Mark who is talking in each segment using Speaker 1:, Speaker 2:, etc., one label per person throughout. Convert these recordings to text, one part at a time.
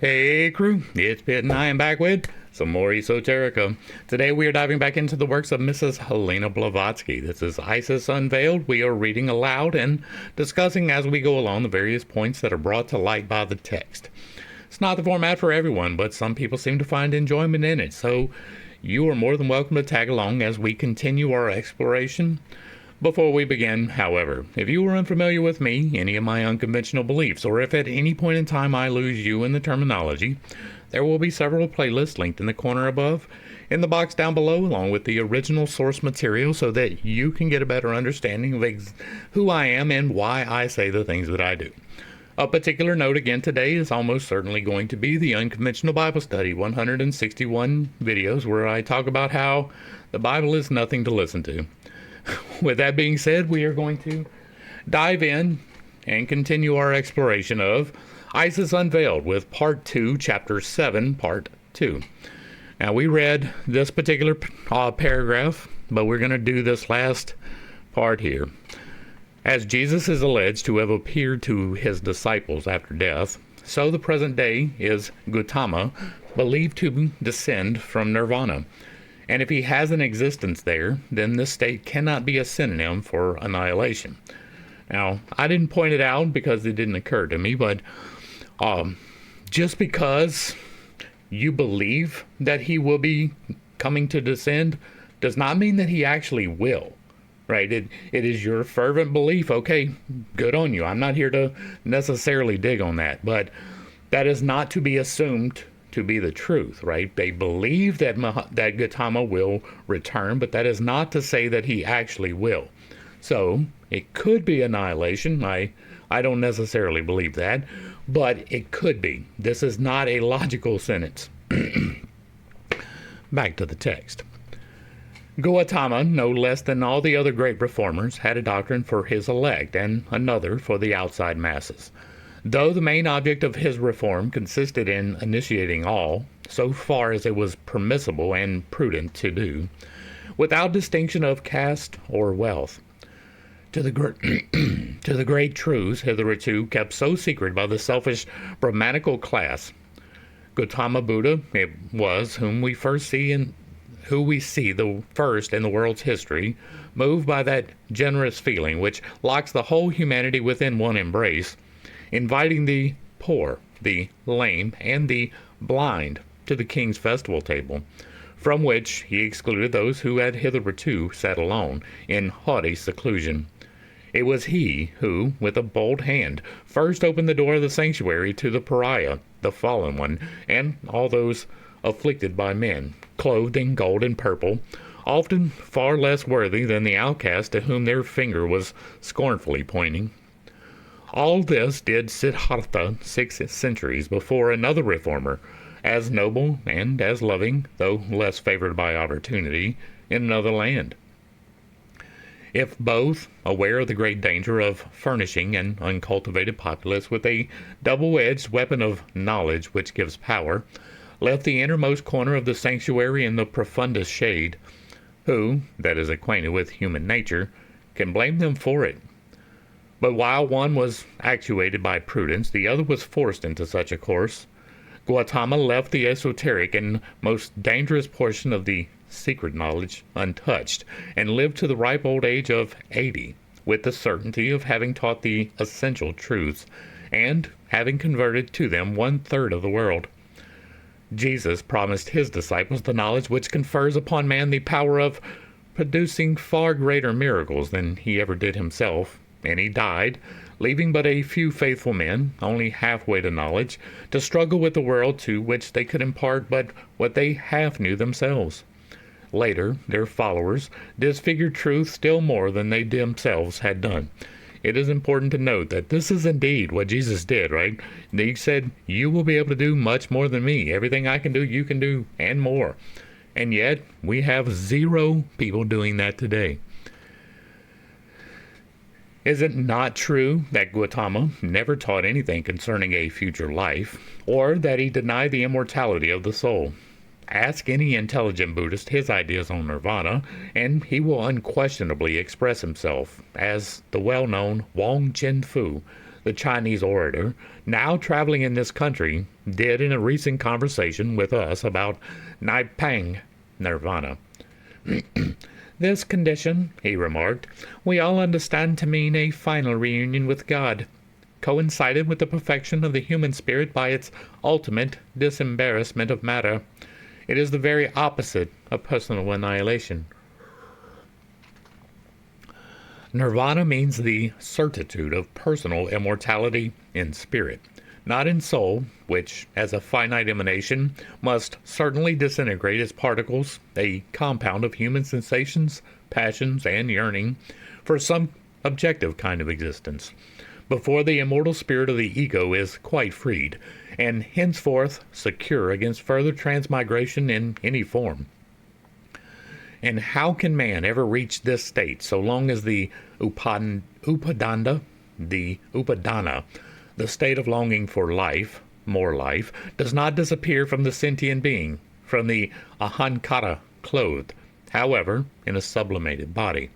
Speaker 1: Hey crew, it's Pitt and I am back with some more Esoterica. Today we are diving back into the works of Mrs. Helena Blavatsky. This is Isis Unveiled. We are reading aloud and discussing as we go along the various points that are brought to light by the text. It's not the format for everyone, but some people seem to find enjoyment in it, so you are more than welcome to tag along as we continue our exploration. Before we begin, however, if you are unfamiliar with me, any of my unconventional beliefs, or if at any point in time I lose you in the terminology, there will be several playlists linked in the corner above, in the box down below, along with the original source material so that you can get a better understanding of who I am and why I say the things that I do. A particular note again today is almost certainly going to be the Unconventional Bible Study, 161 videos where I talk about how the Bible is nothing to listen to. With that being said, we are going to dive in and continue our exploration of Isis Unveiled with Part 2, Chapter 7, Part 2. Now, we read this particular paragraph, but we're going to do this last part here. As Jesus is alleged to have appeared to his disciples after death, so the present day is Gautama, believed to descend from nirvana. And if he has an existence there, then this state cannot be a synonym for annihilation. Now, I didn't point it out because it didn't occur to me, but just because you believe that he will be coming to descend does not mean that he actually will, right? It is your fervent belief. Okay, good on you. I'm not here to necessarily dig on that, but that is not to be assumed to be the truth, right? They believe that Gautama will return, but that is not to say that he actually will. So it could be annihilation. I don't necessarily believe that, but it could be. This is not a logical sentence. Back to the text. Gautama, no less than all the other great reformers, had a doctrine for his elect and another for the outside masses. Though the main object of his reform consisted in initiating all, so far as it was permissible and prudent to do, without distinction of caste or wealth, to the great truths hitherto kept so secret by the selfish Brahmanical class, Gautama Buddha it was who we see the first in the world's history, moved by that generous feeling which locks the whole humanity within one embrace, inviting the poor, the lame, and the blind to the king's festival table, from which he excluded those who had hitherto sat alone in haughty seclusion. It was he who, with a bold hand, first opened the door of the sanctuary to the pariah, the fallen one, and all those afflicted by men, clothed in gold and purple, often far less worthy than the outcast to whom their finger was scornfully pointing. All this did Siddhartha 6 centuries before another reformer, as noble and as loving, though less favored by opportunity, in another land. If both, aware of the great danger of furnishing an uncultivated populace with a double-edged weapon of knowledge which gives power, left the innermost corner of the sanctuary in the profundest shade, who, that is acquainted with human nature, can blame them for it? But while one was actuated by prudence, the other was forced into such a course. Gautama left the esoteric and most dangerous portion of the secret knowledge untouched, and lived to the ripe old age of 80, with the certainty of having taught the essential truths, and having converted to them 1/3 of the world. Jesus promised his disciples the knowledge which confers upon man the power of producing far greater miracles than he ever did himself, and he died, leaving but a few faithful men, only halfway to knowledge, to struggle with the world to which they could impart but what they half knew themselves. Later, their followers disfigured truth still more than they themselves had done. It is important to note that this is indeed what Jesus did, right? He said, "You will be able to do much more than me. Everything I can do, you can do, and more." And yet, we have 0 people doing that today. Is it not true that Gautama never taught anything concerning a future life, or that he denied the immortality of the soul? Ask any intelligent Buddhist his ideas on nirvana, and he will unquestionably express himself as the well-known Wang Chen Fu, the Chinese orator, now traveling in this country, did in a recent conversation with us about Naipang nirvana. This condition, he remarked, we all understand to mean a final reunion with God, coincided with the perfection of the human spirit by its ultimate disembarrassment of matter. It is the very opposite of personal annihilation. Nirvana means the certitude of personal immortality in spirit, not in soul, which, as a finite emanation, must certainly disintegrate as particles, a compound of human sensations, passions, and yearning for some objective kind of existence, before the immortal spirit of the ego is quite freed, and henceforth secure against further transmigration in any form. And how can man ever reach this state so long as the upadana, the state of longing for life, more life, does not disappear from the sentient being, from the ahankara clothed, however, in a sublimated body?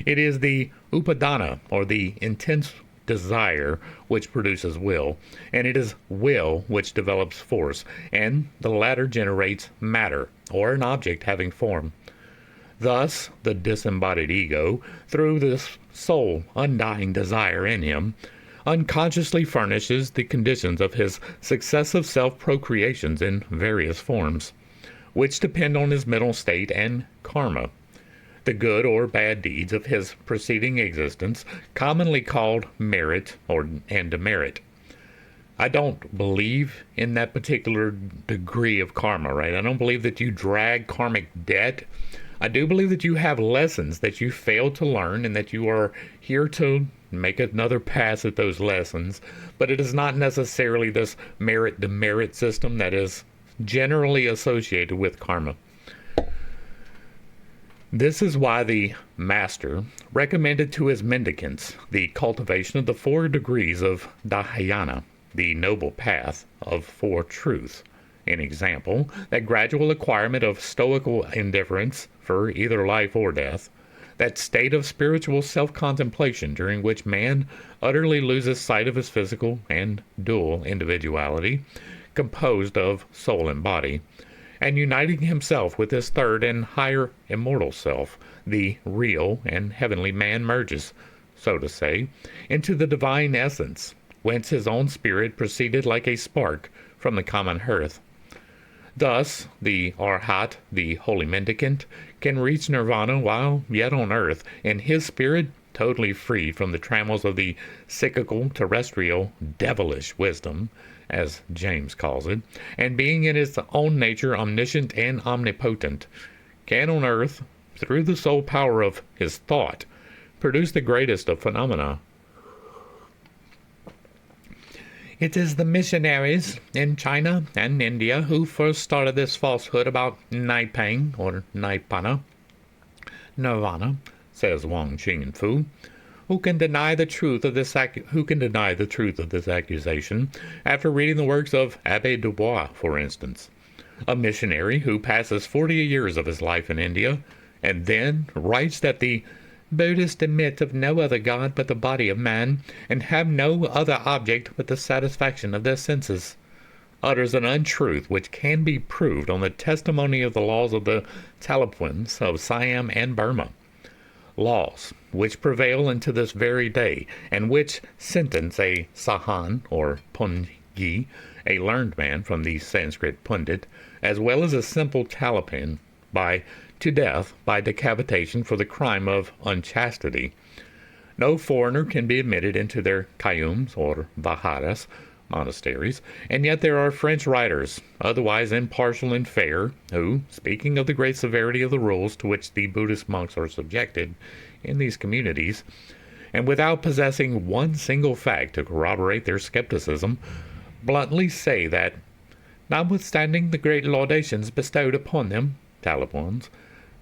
Speaker 1: It is the upadana, or the intense desire, which produces will, and it is will which develops force, and the latter generates matter, or an object having form. Thus, the disembodied ego, through this sole undying desire in him, unconsciously furnishes the conditions of his successive self-procreations in various forms, which depend on his mental state and karma, the good or bad deeds of his preceding existence, commonly called merit and demerit. I don't believe in that particular degree of karma, right? I don't believe that you drag karmic debt. I do believe that you have lessons that you failed to learn and that you are here to make another pass at those lessons, but it is not necessarily this merit-demerit system that is generally associated with karma. This is why the Master recommended to his mendicants the cultivation of the 4 degrees of Dhyana, the noble path of 4 truths. An example, that gradual acquirement of stoical indifference for either life or death, that state of spiritual self-contemplation during which man utterly loses sight of his physical and dual individuality, composed of soul and body, and uniting himself with his third and higher immortal self, the real and heavenly man merges, so to say, into the divine essence, whence his own spirit proceeded like a spark from the common hearth. Thus, the Arhat, the holy mendicant, can reach nirvana while yet on earth, and his spirit totally free from the trammels of the cyclical, terrestrial, devilish wisdom, as James calls it, and being in its own nature omniscient and omnipotent, can on earth, through the sole power of his thought, produce the greatest of phenomena. It is the missionaries in China and India who first started this falsehood about Naipang, or Naipana, nirvana, says Wang Qingfu. Who can deny the truth of this accusation after reading the works of Abbé Dubois, for instance, a missionary who passes 40 years of his life in India, and then writes that the Buddhists admit of no other God but the body of man, and have no other object but the satisfaction of their senses, utters an untruth which can be proved on the testimony of the laws of the Talapuans of Siam and Burma, laws which prevail unto this very day, and which sentence a Sahan, or Pungi, a learned man from the Sanskrit Pundit, as well as a simple Talapan, to death by decapitation for the crime of unchastity. No foreigner can be admitted into their kayums, or vaharas, monasteries, and yet there are French writers, otherwise impartial and fair, who, speaking of the great severity of the rules to which the Buddhist monks are subjected in these communities, and without possessing one single fact to corroborate their skepticism, bluntly say that, notwithstanding the great laudations bestowed upon them, Talapoins,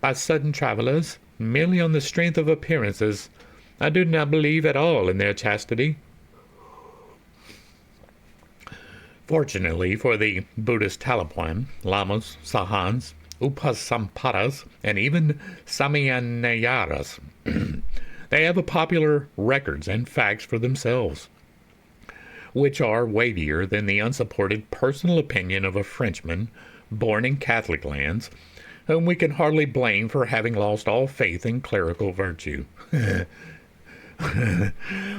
Speaker 1: by certain travelers, merely on the strength of appearances, I do not believe at all in their chastity. Fortunately for the Buddhist Talapuan, lamas, sahans, upasampadas, and even samyanayaras, They have a popular records and facts for themselves, which are weightier than the unsupported personal opinion of a Frenchman born in Catholic lands, whom we can hardly blame for having lost all faith in clerical virtue.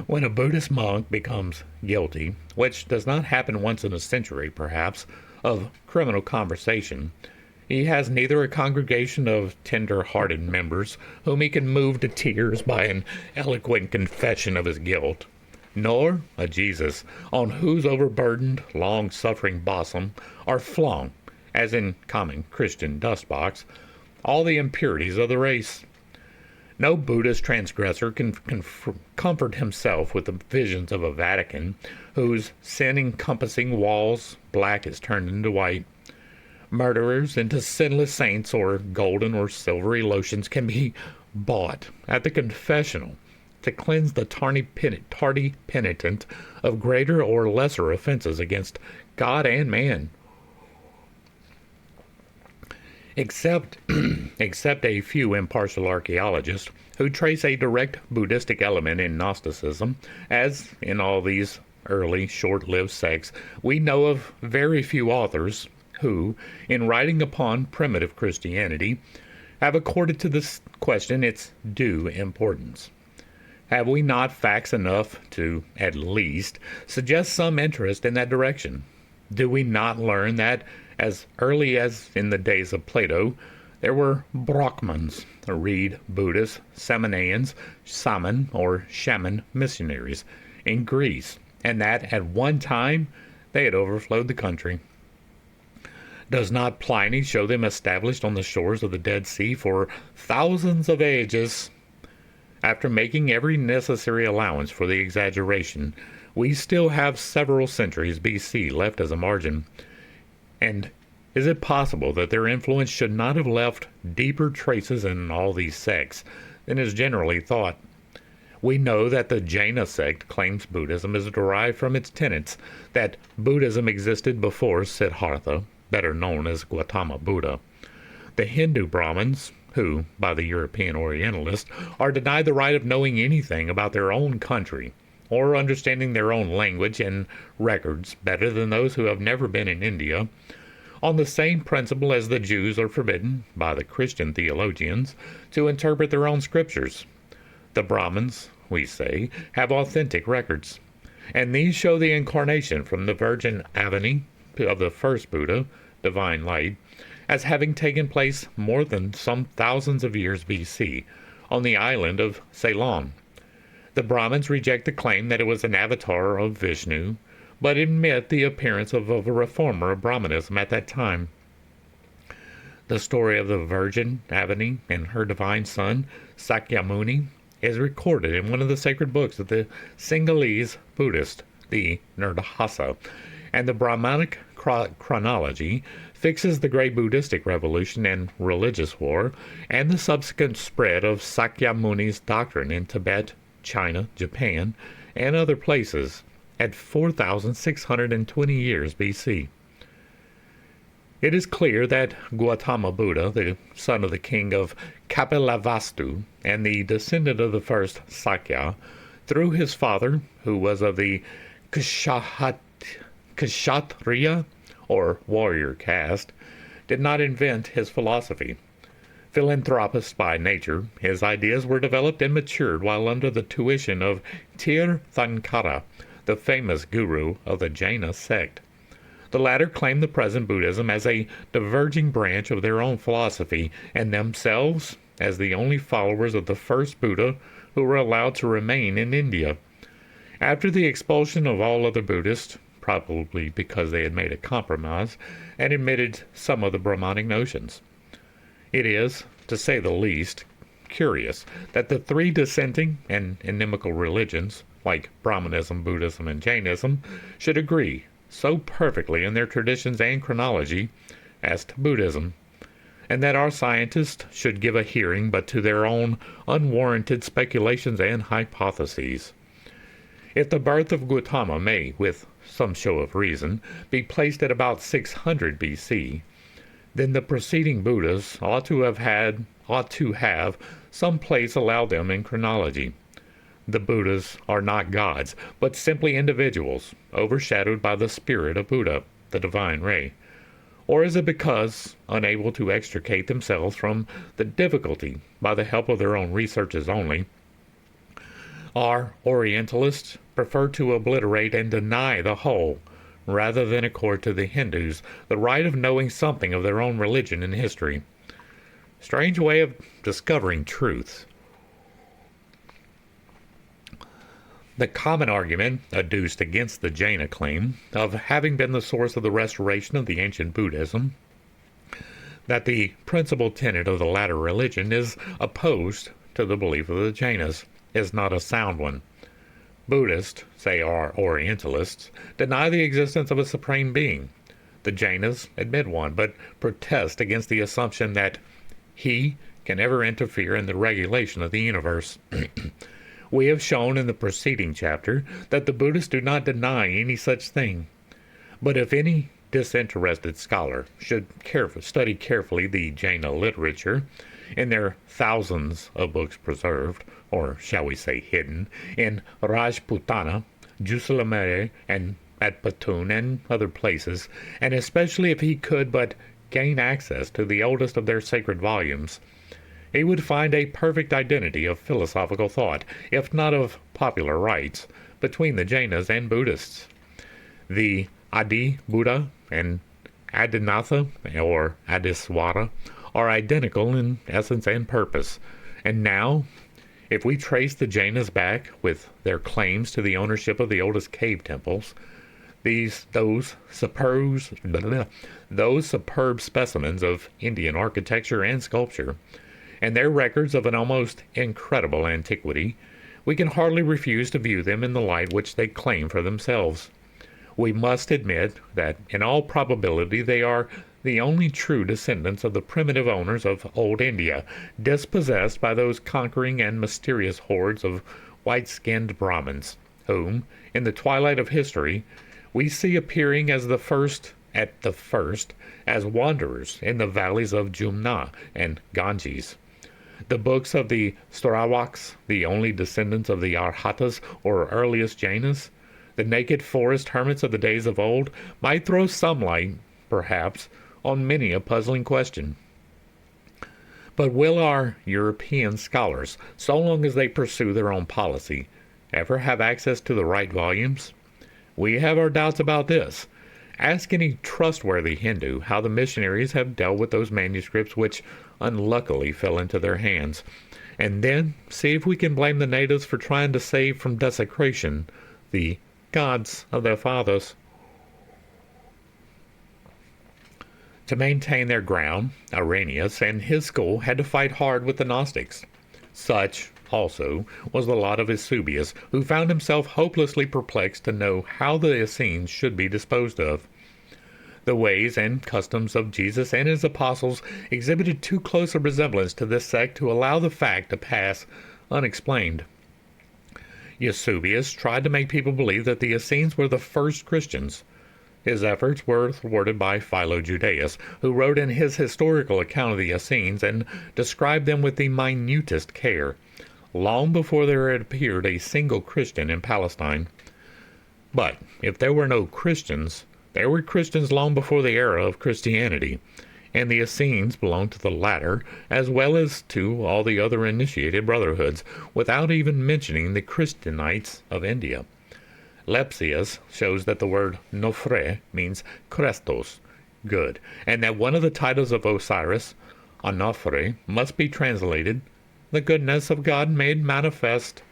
Speaker 1: When a Buddhist monk becomes guilty, which does not happen once in a century perhaps, of criminal conversation, he has neither a congregation of tender-hearted members whom he can move to tears by an eloquent confession of his guilt, nor a Jesus on whose overburdened, long-suffering bosom are flung, as in common Christian dustbox, all the impurities of the race. No Buddhist transgressor can comfort himself with the visions of a Vatican whose sin-encompassing walls black is turned into white. Murderers into sinless saints or golden or silvery lotions can be bought at the confessional to cleanse the tardy penitent of greater or lesser offenses against God and man. Except a few impartial archaeologists who trace a direct Buddhistic element in Gnosticism, as in all these early short-lived sects, we know of very few authors who, in writing upon primitive Christianity, have accorded to this question its due importance. Have we not facts enough to, at least, suggest some interest in that direction? Do we not learn that, as early as in the days of Plato, there were Brahmans, read Buddhists, Samanayans, Saman or Shaman missionaries in Greece, and that at one time they had overflowed the country? Does not Pliny show them established on the shores of the Dead Sea for thousands of ages? After making every necessary allowance for the exaggeration, we still have several centuries B.C. left as a margin. And is it possible that their influence should not have left deeper traces in all these sects than is generally thought? We know that the Jaina sect claims Buddhism is derived from its tenets, that Buddhism existed before Siddhartha, better known as Gautama Buddha. The Hindu Brahmins, who, by the European Orientalists, are denied the right of knowing anything about their own country, or understanding their own language and records better than those who have never been in India, on the same principle as the Jews are forbidden, by the Christian theologians, to interpret their own scriptures. The Brahmins, we say, have authentic records, and these show the incarnation from the Virgin Avani of the first Buddha, divine light, as having taken place more than some thousands of years B.C. on the island of Ceylon. The Brahmins reject the claim that it was an avatar of Vishnu, but admit the appearance of a reformer of Brahmanism at that time. The story of the Virgin Avani and her divine son, Sakyamuni, is recorded in one of the sacred books of the Sinhalese Buddhist, the Nirdhasa, and the Brahmanic chronology fixes the great Buddhistic revolution and religious war, and the subsequent spread of Sakyamuni's doctrine in Tibet, China, Japan, and other places at 4,620 years B.C. It is clear that Gautama Buddha, the son of the king of Kapilavastu and the descendant of the first Sakya, through his father, who was of the Kshatriya, or warrior caste, did not invent his philosophy. Philanthropist by nature, his ideas were developed and matured while under the tuition of Tirthankara, the famous guru of the Jaina sect. The latter claimed the present Buddhism as a diverging branch of their own philosophy, and themselves as the only followers of the first Buddha who were allowed to remain in India. After the expulsion of all other Buddhists, probably because they had made a compromise and admitted some of the Brahmanic notions. It is, to say the least, curious that the three dissenting and inimical religions, like Brahmanism, Buddhism, and Jainism, should agree so perfectly in their traditions and chronology as to Buddhism, and that our scientists should give a hearing but to their own unwarranted speculations and hypotheses. If the birth of Gautama may, with some show of reason, be placed at about 600 B.C., then the preceding Buddhas ought to have some place allowed them in chronology, the Buddhas are not gods, but simply individuals, overshadowed by the spirit of Buddha, the divine ray? Or is it because, unable to extricate themselves from the difficulty by the help of their own researches only, our Orientalists prefer to obliterate and deny the whole, rather than accord to the Hindus the right of knowing something of their own religion and history? Strange way of discovering truth. The common argument adduced against the Jaina claim of having been the source of the restoration of the ancient Buddhism, that the principal tenet of the latter religion is opposed to the belief of the Jainas, is not a sound one. Buddhists, say our Orientalists, deny the existence of a supreme being. The Jainas admit one, but protest against the assumption that he can ever interfere in the regulation of the universe. We have shown in the preceding chapter that the Buddhists do not deny any such thing. But if any disinterested scholar should study carefully the Jaina literature, in their thousands of books preserved, or shall we say hidden, in Rajputana, Jaisalmer, and at Patun and other places, and especially if he could but gain access to the oldest of their sacred volumes, he would find a perfect identity of philosophical thought, if not of popular rites, between the Jainas and Buddhists. The Adi Buddha and Adinatha, or Adiswara, are identical in essence and purpose. And now, if we trace the Jainas back with their claims to the ownership of the oldest cave temples, those superb specimens of Indian architecture and sculpture, and their records of an almost incredible antiquity, we can hardly refuse to view them in the light which they claim for themselves. We must admit that in all probability they are the only true descendants of the primitive owners of old India, dispossessed by those conquering and mysterious hordes of white-skinned Brahmins, whom, in the twilight of history, we see appearing as as wanderers in the valleys of Jumna and Ganges. The books of the Sarawaks, the only descendants of the Arhatas or earliest Jainas, the naked forest hermits of the days of old, might throw some light, perhaps, on many a puzzling question. But will our European scholars, so long as they pursue their own policy, ever have access to the right volumes? We have our doubts about this. Ask any trustworthy Hindu how the missionaries have dealt with those manuscripts which unluckily fell into their hands, and then see if we can blame the natives for trying to save from desecration the gods of their fathers. To maintain their ground, Irenaeus and his school had to fight hard with the Gnostics. Such, also, was the lot of Eusebius, who found himself hopelessly perplexed to know how the Essenes should be disposed of. The ways and customs of Jesus and his apostles exhibited too close a resemblance to this sect to allow the fact to pass unexplained. Eusebius tried to make people believe that the Essenes were the first Christians. His efforts were thwarted by Philo Judaeus, who wrote in his historical account of the Essenes and described them with the minutest care, long before there had appeared a single Christian in Palestine. But if there were no Christians, there were Christians long before the era of Christianity, and the Essenes belonged to the latter, as well as to all the other initiated brotherhoods, without even mentioning the Christianites of India. Lepsius shows that the word Nofre means Christos, good, and that one of the titles of Osiris, Onofre, must be translated, the goodness of God made manifest.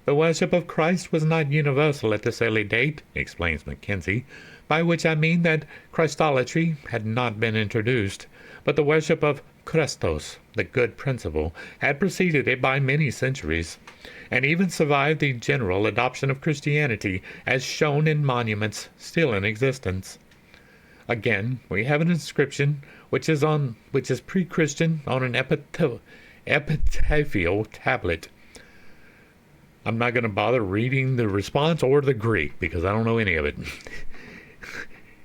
Speaker 1: The worship of Christ was not universal at this early date, explains Mackenzie, by which I mean that Christolatry had not been introduced, but the worship of Christos, the good principle, had preceded it by many centuries, and even survived the general adoption of Christianity, as shown in monuments still in existence. Again, we have an inscription which is pre-Christian on an epitaphial tablet. I'm not going to bother reading the response or the Greek because I don't know any of it.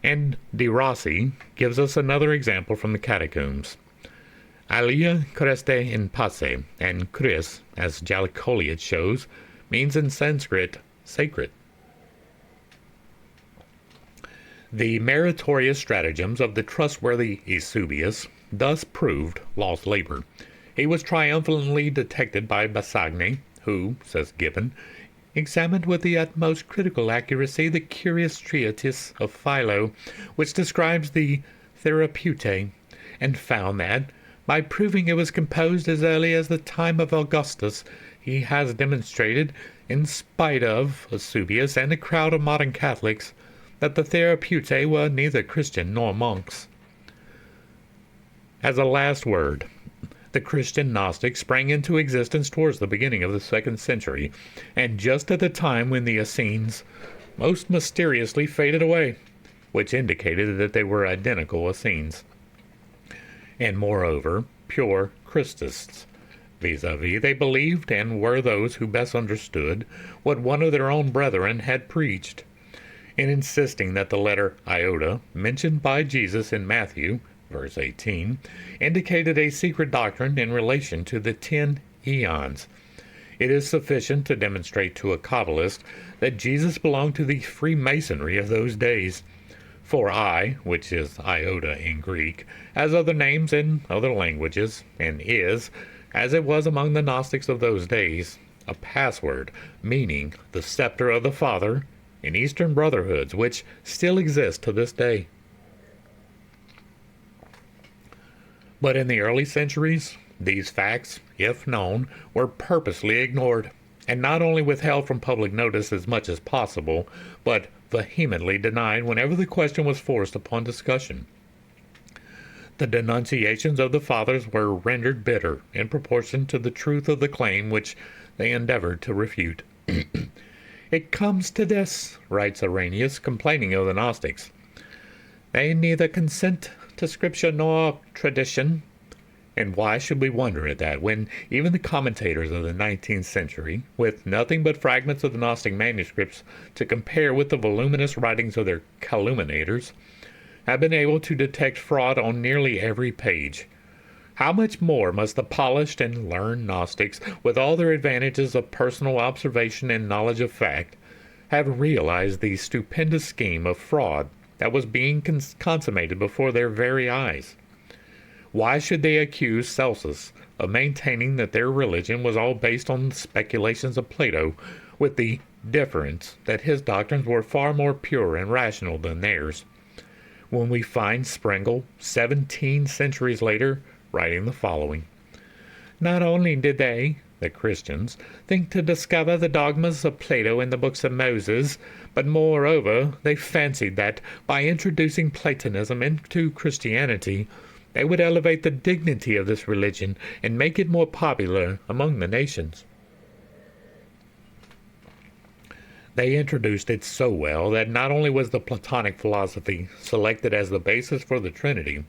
Speaker 1: And De Rossi gives us another example from the catacombs. Alia creste in pace, and Chris, as Jalcoliot shows, means in Sanskrit sacred. The meritorious stratagems of the trustworthy Eusebius thus proved lost labor. He was triumphantly detected by Blavatsky, who, says Gibbon, examined with the utmost critical accuracy the curious treatise of Philo, which describes the Therapeutae, and found that, by proving it was composed as early as the time of Augustus, he has demonstrated, in spite of Eusebius and a crowd of modern Catholics, that the Therapeutae were neither Christian nor monks. As a last word, the Christian Gnostics sprang into existence towards the beginning of the 2nd century, and just at the time when the Essenes most mysteriously faded away, which indicated that they were identical Essenes, and moreover, pure Christists. Vis-a-vis, they believed and were those who best understood what one of their own brethren had preached, in insisting that the letter iota, mentioned by Jesus in Matthew, verse 18, indicated a secret doctrine in relation to the 10 eons. It is sufficient to demonstrate to a Kabbalist that Jesus belonged to the Freemasonry of those days. For I, which is iota in Greek, has other names in other languages, and is, as it was among the Gnostics of those days, a password, meaning the scepter of the Father, in Eastern Brotherhoods, which still exist to this day. But in the early centuries, these facts, if known, were purposely ignored, and not only withheld from public notice as much as possible, but vehemently denied whenever the question was forced upon discussion. The denunciations of the Fathers were rendered bitter in proportion to the truth of the claim which they endeavored to refute. "It comes to this," writes Irenaeus, complaining of the Gnostics. "They neither consent to Scripture nor tradition." And why should we wonder at that, when even the commentators of the 19th century, with nothing but fragments of the Gnostic manuscripts to compare with the voluminous writings of their calumniators, have been able to detect fraud on nearly every page? How much more must the polished and learned Gnostics, with all their advantages of personal observation and knowledge of fact, have realized the stupendous scheme of fraud that was being consummated before their very eyes? Why should they accuse Celsus of maintaining that their religion was all based on the speculations of Plato, with the difference that his doctrines were far more pure and rational than theirs, when we find Sprengel, 17 centuries later, writing the following: "Not only did they, the Christians, think to discover the dogmas of Plato in the books of Moses, but moreover they fancied that, by introducing Platonism into Christianity, they would elevate the dignity of this religion and make it more popular among the nations. They introduced it so well that not only was the Platonic philosophy selected as the basis for the Trinity,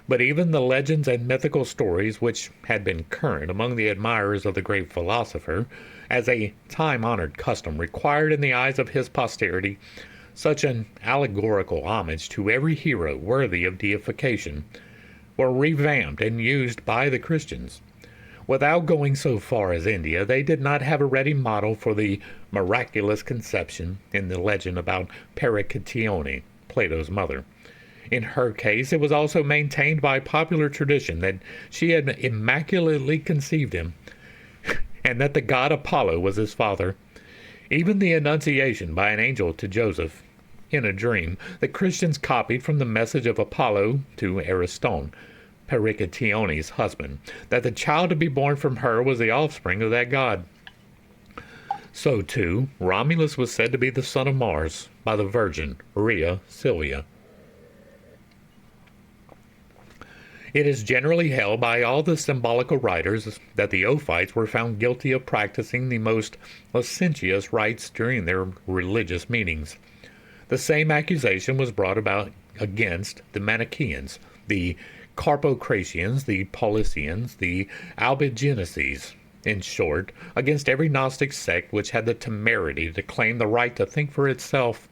Speaker 1: but even the legends and mythical stories which had been current among the admirers of the great philosopher, as a time-honored custom, required in the eyes of his posterity such an allegorical homage to every hero worthy of deification, were revamped and used by the Christians. Without going so far as India, they did not have a ready model for the miraculous conception in the legend about Pericatione, Plato's mother. In her case, it was also maintained by popular tradition that she had immaculately conceived him, and that the god Apollo was his father. Even the Annunciation by an angel to Joseph, in a dream, the Christians copied from the message of Apollo to Ariston, Pericatione's husband, that the child to be born from her was the offspring of that god. So, too, Romulus was said to be the son of Mars by the Virgin Rhea Silvia. It is generally held by all the symbolical writers that the Ophites were found guilty of practicing the most licentious rites during their religious meetings. The same accusation was brought about against the Manichaeans, the Carpocratians, the Paulicians, the Albigenses, in short, against every Gnostic sect which had the temerity to claim the right to think for itself.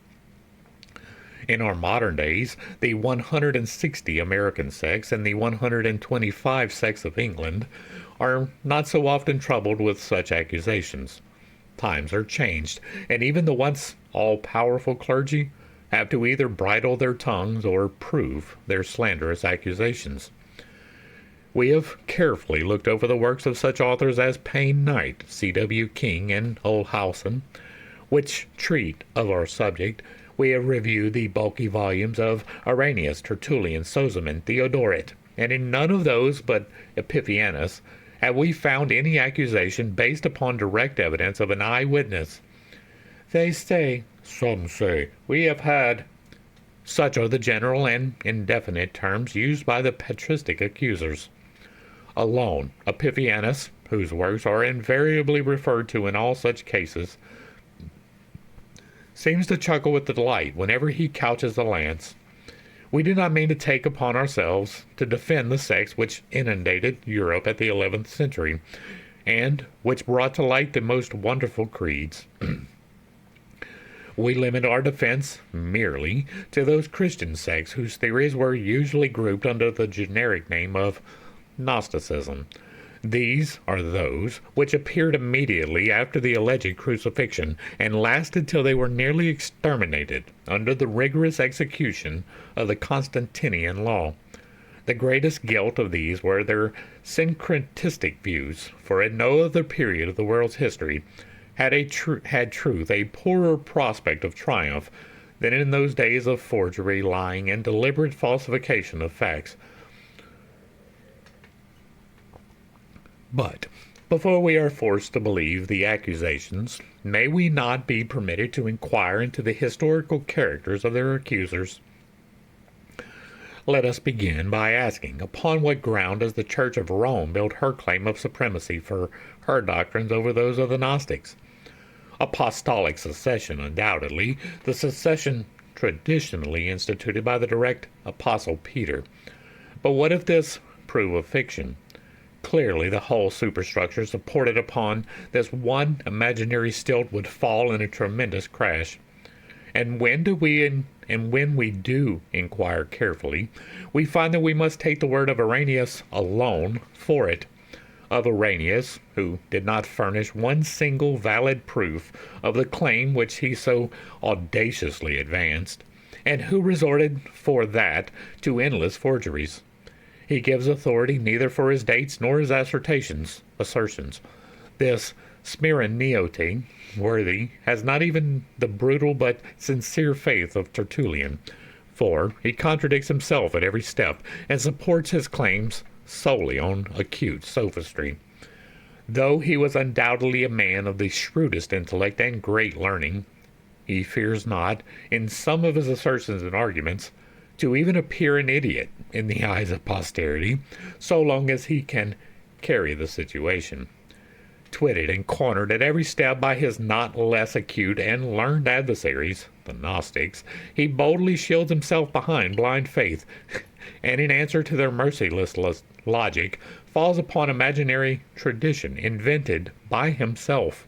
Speaker 1: In our modern days, the 160 American sects and the 125 sects of England are not so often troubled with such accusations. Times are changed, and even the once all-powerful clergy have to either bridle their tongues or prove their slanderous accusations. We have carefully looked over the works of such authors as Payne Knight, C.W. King, and Olshausen, which treat of our subject. We have reviewed the bulky volumes of Irenaeus, Tertullian, Sozomen, Theodoret, and in none of those but Epiphanes have we found any accusation based upon direct evidence of an eyewitness. Some say, we have had. Such are the general and indefinite terms used by the patristic accusers. Alone, Epiphanes, whose works are invariably referred to in all such cases, seems to chuckle with delight whenever he couches the lance. We do not mean to take upon ourselves to defend the sects which inundated Europe at the 11th century, and which brought to light the most wonderful creeds. We limit our defense merely to those Christian sects whose theories were usually grouped under the generic name of Gnosticism. These are those which appeared immediately after the alleged crucifixion and lasted till they were nearly exterminated under the rigorous execution of the Constantinian law. The greatest guilt of these were their syncretistic views, for at no other period of the world's history had truth a poorer prospect of triumph than in those days of forgery, lying, and deliberate falsification of facts. But before we are forced to believe the accusations, may we not be permitted to inquire into the historical characters of their accusers? Let us begin by asking, upon what ground does the Church of Rome build her claim of supremacy for her doctrines over those of the Gnostics? Apostolic succession, undoubtedly, the succession traditionally instituted by the direct Apostle Peter. But what if this prove a fiction? Clearly, the whole superstructure supported upon this one imaginary stilt would fall in a tremendous crash. And when we do inquire carefully, we find that we must take the word of Irenaeus alone for it. Of Irenaeus, who did not furnish one single valid proof of the claim which he so audaciously advanced, and who resorted for that to endless forgeries. He gives authority neither for his dates nor his assertions. This Smyrniote worthy has not even the brutal but sincere faith of Tertullian, for he contradicts himself at every step and supports his claims solely on acute sophistry. Though he was undoubtedly a man of the shrewdest intellect and great learning, he fears not, in some of his assertions and arguments, to even appear an idiot in the eyes of posterity, so long as he can carry the situation. Twitted and cornered at every step by his not less acute and learned adversaries, the Gnostics, he boldly shields himself behind blind faith, and in answer to their merciless logic, falls upon imaginary tradition invented by himself.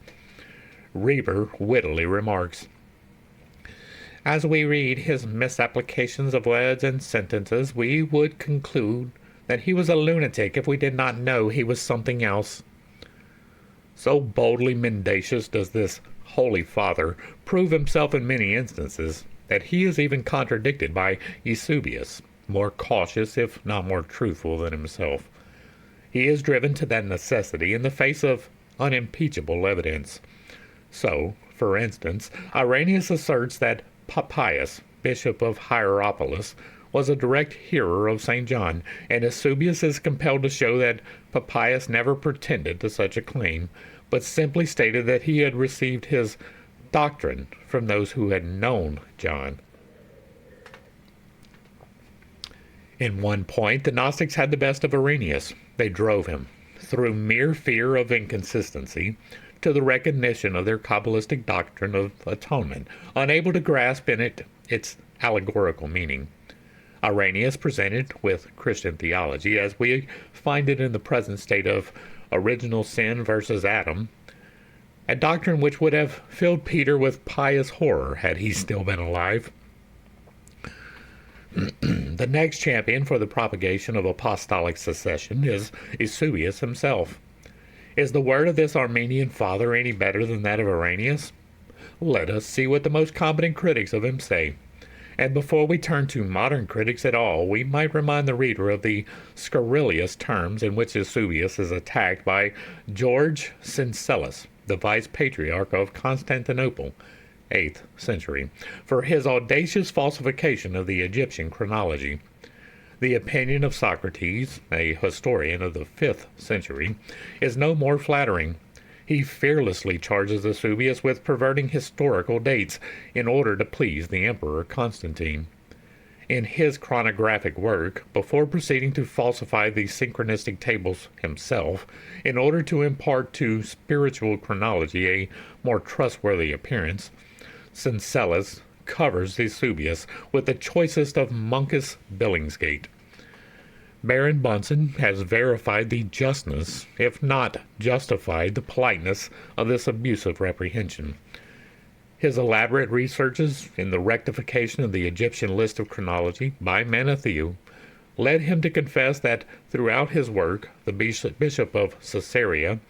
Speaker 1: Reber wittily remarks, as we read his misapplications of words and sentences, we would conclude that he was a lunatic if we did not know he was something else. So boldly mendacious does this Holy Father prove himself in many instances, that he is even contradicted by Eusebius, more cautious if not more truthful than himself. He is driven to that necessity in the face of unimpeachable evidence. So, for instance, Irenaeus asserts that Papias, bishop of Hierapolis, was a direct hearer of St. John, and Eusebius is compelled to show that Papias never pretended to such a claim, but simply stated that he had received his doctrine from those who had known John. In one point, the Gnostics had the best of Irenaeus. They drove him, through mere fear of inconsistency, to the recognition of their Kabbalistic doctrine of atonement, unable to grasp in it its allegorical meaning. Irenaeus presented, with Christian theology, as we find it in the present state of original sin versus Adam, a doctrine which would have filled Peter with pious horror had he still been alive. The next champion for the propagation of apostolic succession is Eusebius himself. Is the word of this Armenian father any better than that of Irenaeus? Let us see what the most competent critics of him say. And before we turn to modern critics at all, we might remind the reader of the scurrilous terms in which Eusebius is attacked by George Syncellus, the vice patriarch of Constantinople, 8th century, for his audacious falsification of the Egyptian chronology. The opinion of Socrates, a historian of the 5th century, is no more flattering. He fearlessly charges Eusebius with perverting historical dates in order to please the Emperor Constantine. In his chronographic work, before proceeding to falsify the synchronistic tables himself, in order to impart to spiritual chronology a more trustworthy appearance, Syncellus covers Eusebius with the choicest of Monk's Billingsgate. Baron Bunsen has verified the justness, if not justified the politeness, of this abusive reprehension. His elaborate researches in the rectification of the Egyptian list of chronology by Manetho led him to confess that throughout his work the Bishop of Caesarea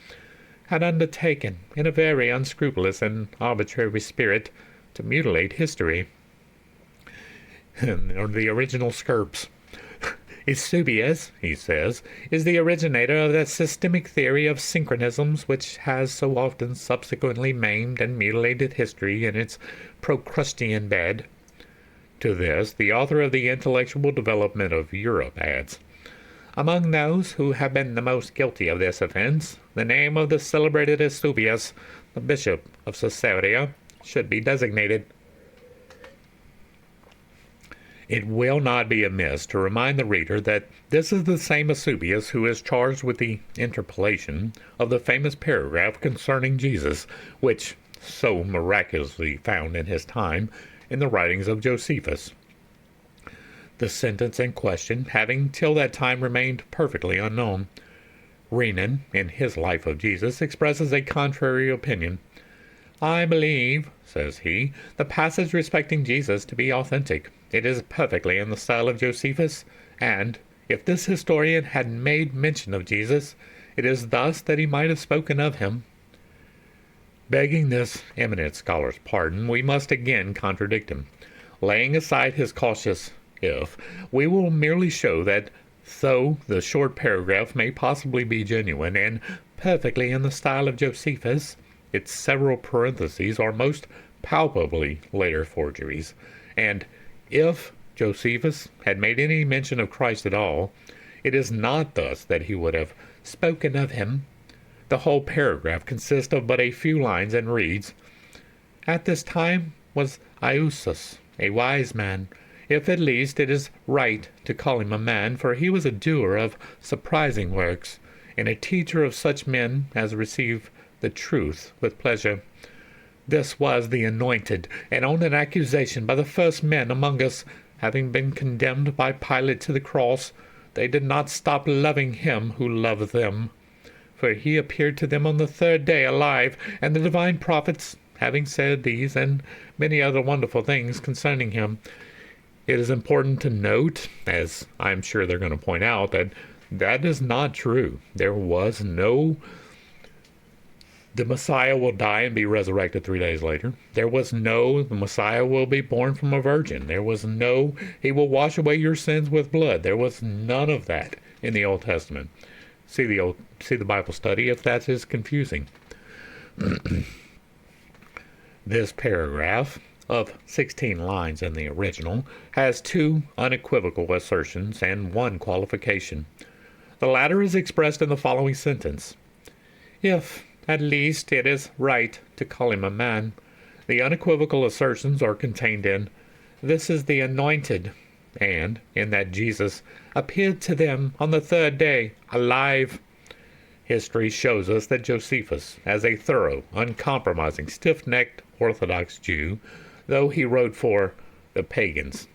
Speaker 1: had undertaken, in a very unscrupulous and arbitrary spirit, to mutilate history. Or the original Skirps. Eusebius, he says, is the originator of that systemic theory of synchronisms which has so often subsequently maimed and mutilated history in its Procrustean bed. To this, the author of the intellectual development of Europe adds, among those who have been the most guilty of this offense, the name of the celebrated Eusebius, the Bishop of Caesarea, should be designated. It will not be amiss to remind the reader that this is the same Eusebius who is charged with the interpolation of the famous paragraph concerning Jesus, which so miraculously found in his time in the writings of Josephus. The sentence in question having till that time remained perfectly unknown. Renan, in his Life of Jesus, expresses a contrary opinion. I believe, says he, the passage respecting Jesus to be authentic. It is perfectly in the style of Josephus, and, if this historian had made mention of Jesus, it is thus that he might have spoken of him. Begging this eminent scholar's pardon, we must again contradict him. Laying aside his cautious if, we will merely show that, though the short paragraph may possibly be genuine and perfectly in the style of Josephus, its several parentheses are most palpably later forgeries, and if Josephus had made any mention of Christ at all, it is not thus that he would have spoken of him. The whole paragraph consists of but a few lines and reads, At this time was Eusus, a wise man, if at least it is right to call him a man, for he was a doer of surprising works, and a teacher of such men as receive the truth with pleasure. This was the anointed, and on an accusation by the first men among us, having been condemned by Pilate to the cross, they did not stop loving him who loved them. For he appeared to them on the third day alive, and the divine prophets, having said these and many other wonderful things concerning him. It is important to note, as I'm sure they're going to point out, that that is not true. There was no the Messiah will die and be resurrected 3 days later. There was no, the Messiah will be born from a virgin. There was no, he will wash away your sins with blood. There was none of that in the Old Testament. See the Bible study if that is confusing. This paragraph of 16 lines in the original has 2 unequivocal assertions and 1 qualification. The latter is expressed in the following sentence. If at least it is right to call him a man. The unequivocal assertions are contained in, This is the anointed, and in that Jesus appeared to them on the third day, alive. History shows us that Josephus, as a thorough, uncompromising, stiff-necked Orthodox Jew, though he wrote for the pagans,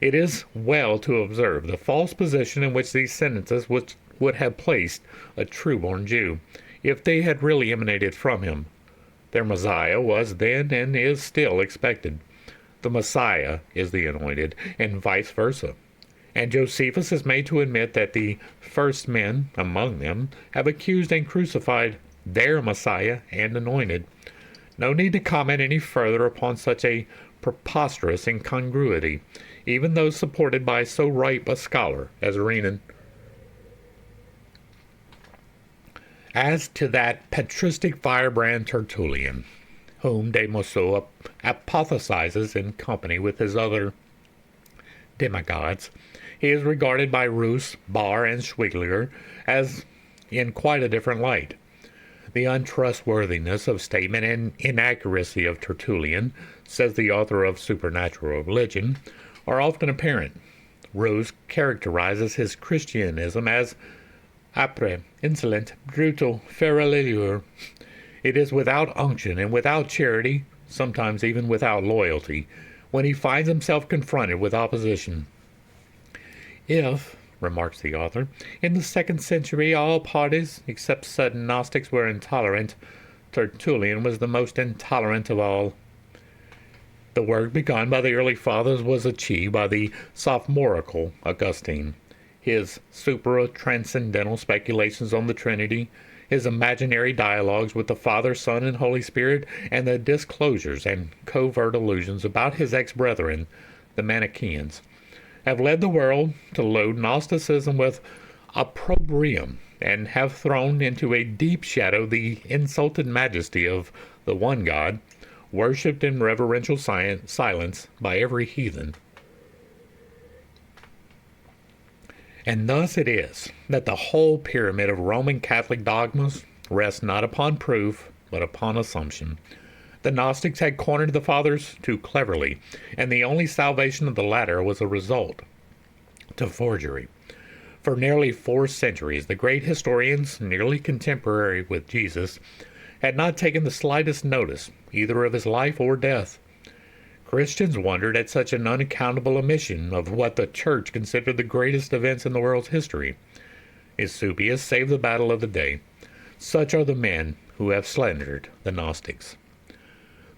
Speaker 1: it is well to observe the false position in which these sentences would have placed a true-born Jew, if they had really emanated from him. Their Messiah was then and is still expected. The Messiah is the anointed, and vice versa. And Josephus is made to admit that the first men among them have accused and crucified their Messiah and anointed. No need to comment any further upon such a preposterous incongruity, even though supported by so ripe a scholar as Renan. As to that patristic firebrand Tertullian, whom de Mosso apotheosizes in company with his other demigods, he is regarded by Roos, Barr, and Schwigler as in quite a different light. The untrustworthiness of statement and inaccuracy of Tertullian, says the author of Supernatural Religion, are often apparent. Roos characterizes his Christianism as âpre, insolent, brutal, feraleur. It is without unction and without charity, sometimes even without loyalty, when he finds himself confronted with opposition. If, remarks the author, in the 2nd century all parties, except certain Gnostics, were intolerant, Tertullian was the most intolerant of all. The work begun by the early fathers was achieved by the sophomorical Augustine. His supra-transcendental speculations on the Trinity, his imaginary dialogues with the Father, Son, and Holy Spirit, and the disclosures and covert allusions about his ex-brethren, the Manichaeans, have led the world to load Gnosticism with opprobrium and have thrown into a deep shadow the insulted majesty of the one God, worshipped in reverential silence by every heathen. And thus it is that the whole pyramid of Roman Catholic dogmas rests not upon proof, but upon assumption. The Gnostics had cornered the Fathers too cleverly, and the only salvation of the latter was a result to forgery. For nearly 4 centuries, the great historians, nearly contemporary with Jesus, had not taken the slightest notice, either of his life or death. Christians wondered at such an unaccountable omission of what the Church considered the greatest events in the world's history. Eusebius saved the battle of the day. Such are the men who have slandered the Gnostics.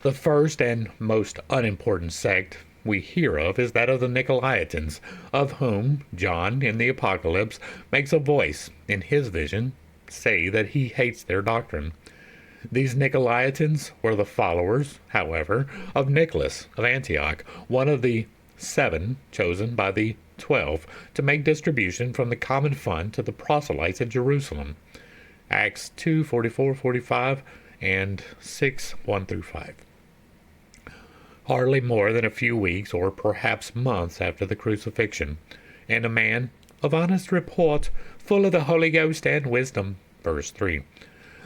Speaker 1: The first and most unimportant sect we hear of is that of the Nicolaitans, of whom John in the Apocalypse makes a voice in his vision say that he hates their doctrine. These Nicolaitans were the followers, however, of Nicholas of Antioch, one of the 7 chosen by the 12 to make distribution from the common fund to the proselytes at Jerusalem. Acts 2:44-45 and 6:1-5. Hardly more than a few weeks or perhaps months after the crucifixion, and a man of honest report, full of the Holy Ghost and wisdom, verse 3.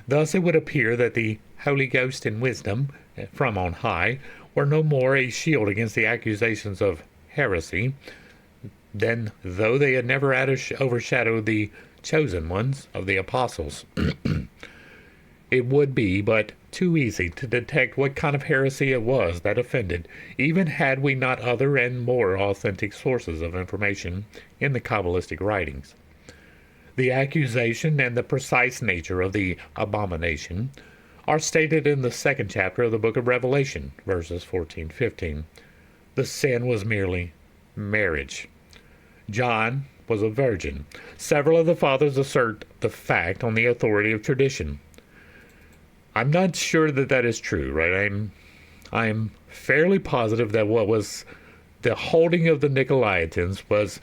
Speaker 1: Thus it would appear that the Holy Ghost and wisdom from on high were no more a shield against the accusations of heresy than though they had never overshadowed the chosen ones of the apostles. It would be but too easy to detect what kind of heresy it was that offended, even had we not other and more authentic sources of information in the Kabbalistic writings. The accusation and the precise nature of the abomination are stated in the 2nd chapter of the book of Revelation, verses 14-15. The sin was merely marriage. John was a virgin. Several of the fathers assert the fact on the authority of tradition. I'm not sure that that is true, right? I'm fairly positive that what was the holding of the Nicolaitans was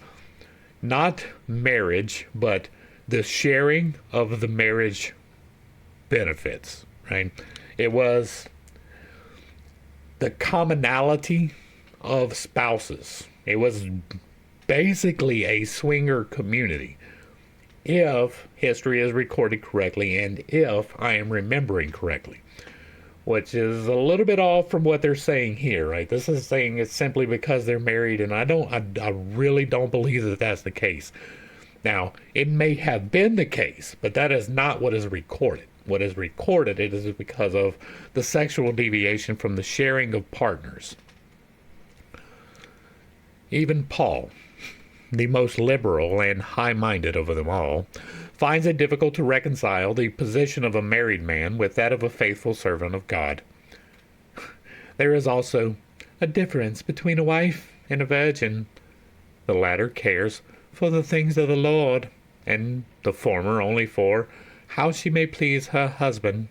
Speaker 1: not marriage, but the sharing of the marriage benefits, right? It was the commonality of spouses. It was basically a swinger community, if history is recorded correctly and if I am remembering correctly, which is a little bit off from what they're saying here, right? This is saying it's simply because they're married, and I really don't believe that that's the case. Now, it may have been the case, but that is not what is recorded. What is recorded it is because of the sexual deviation from the sharing of partners. Even Paul, the most liberal and high-minded of them all, finds it difficult to reconcile the position of a married man with that of a faithful servant of God. There is also a difference between a wife and a virgin, The latter cares for the things of the Lord, and the former only for how she may please her husband.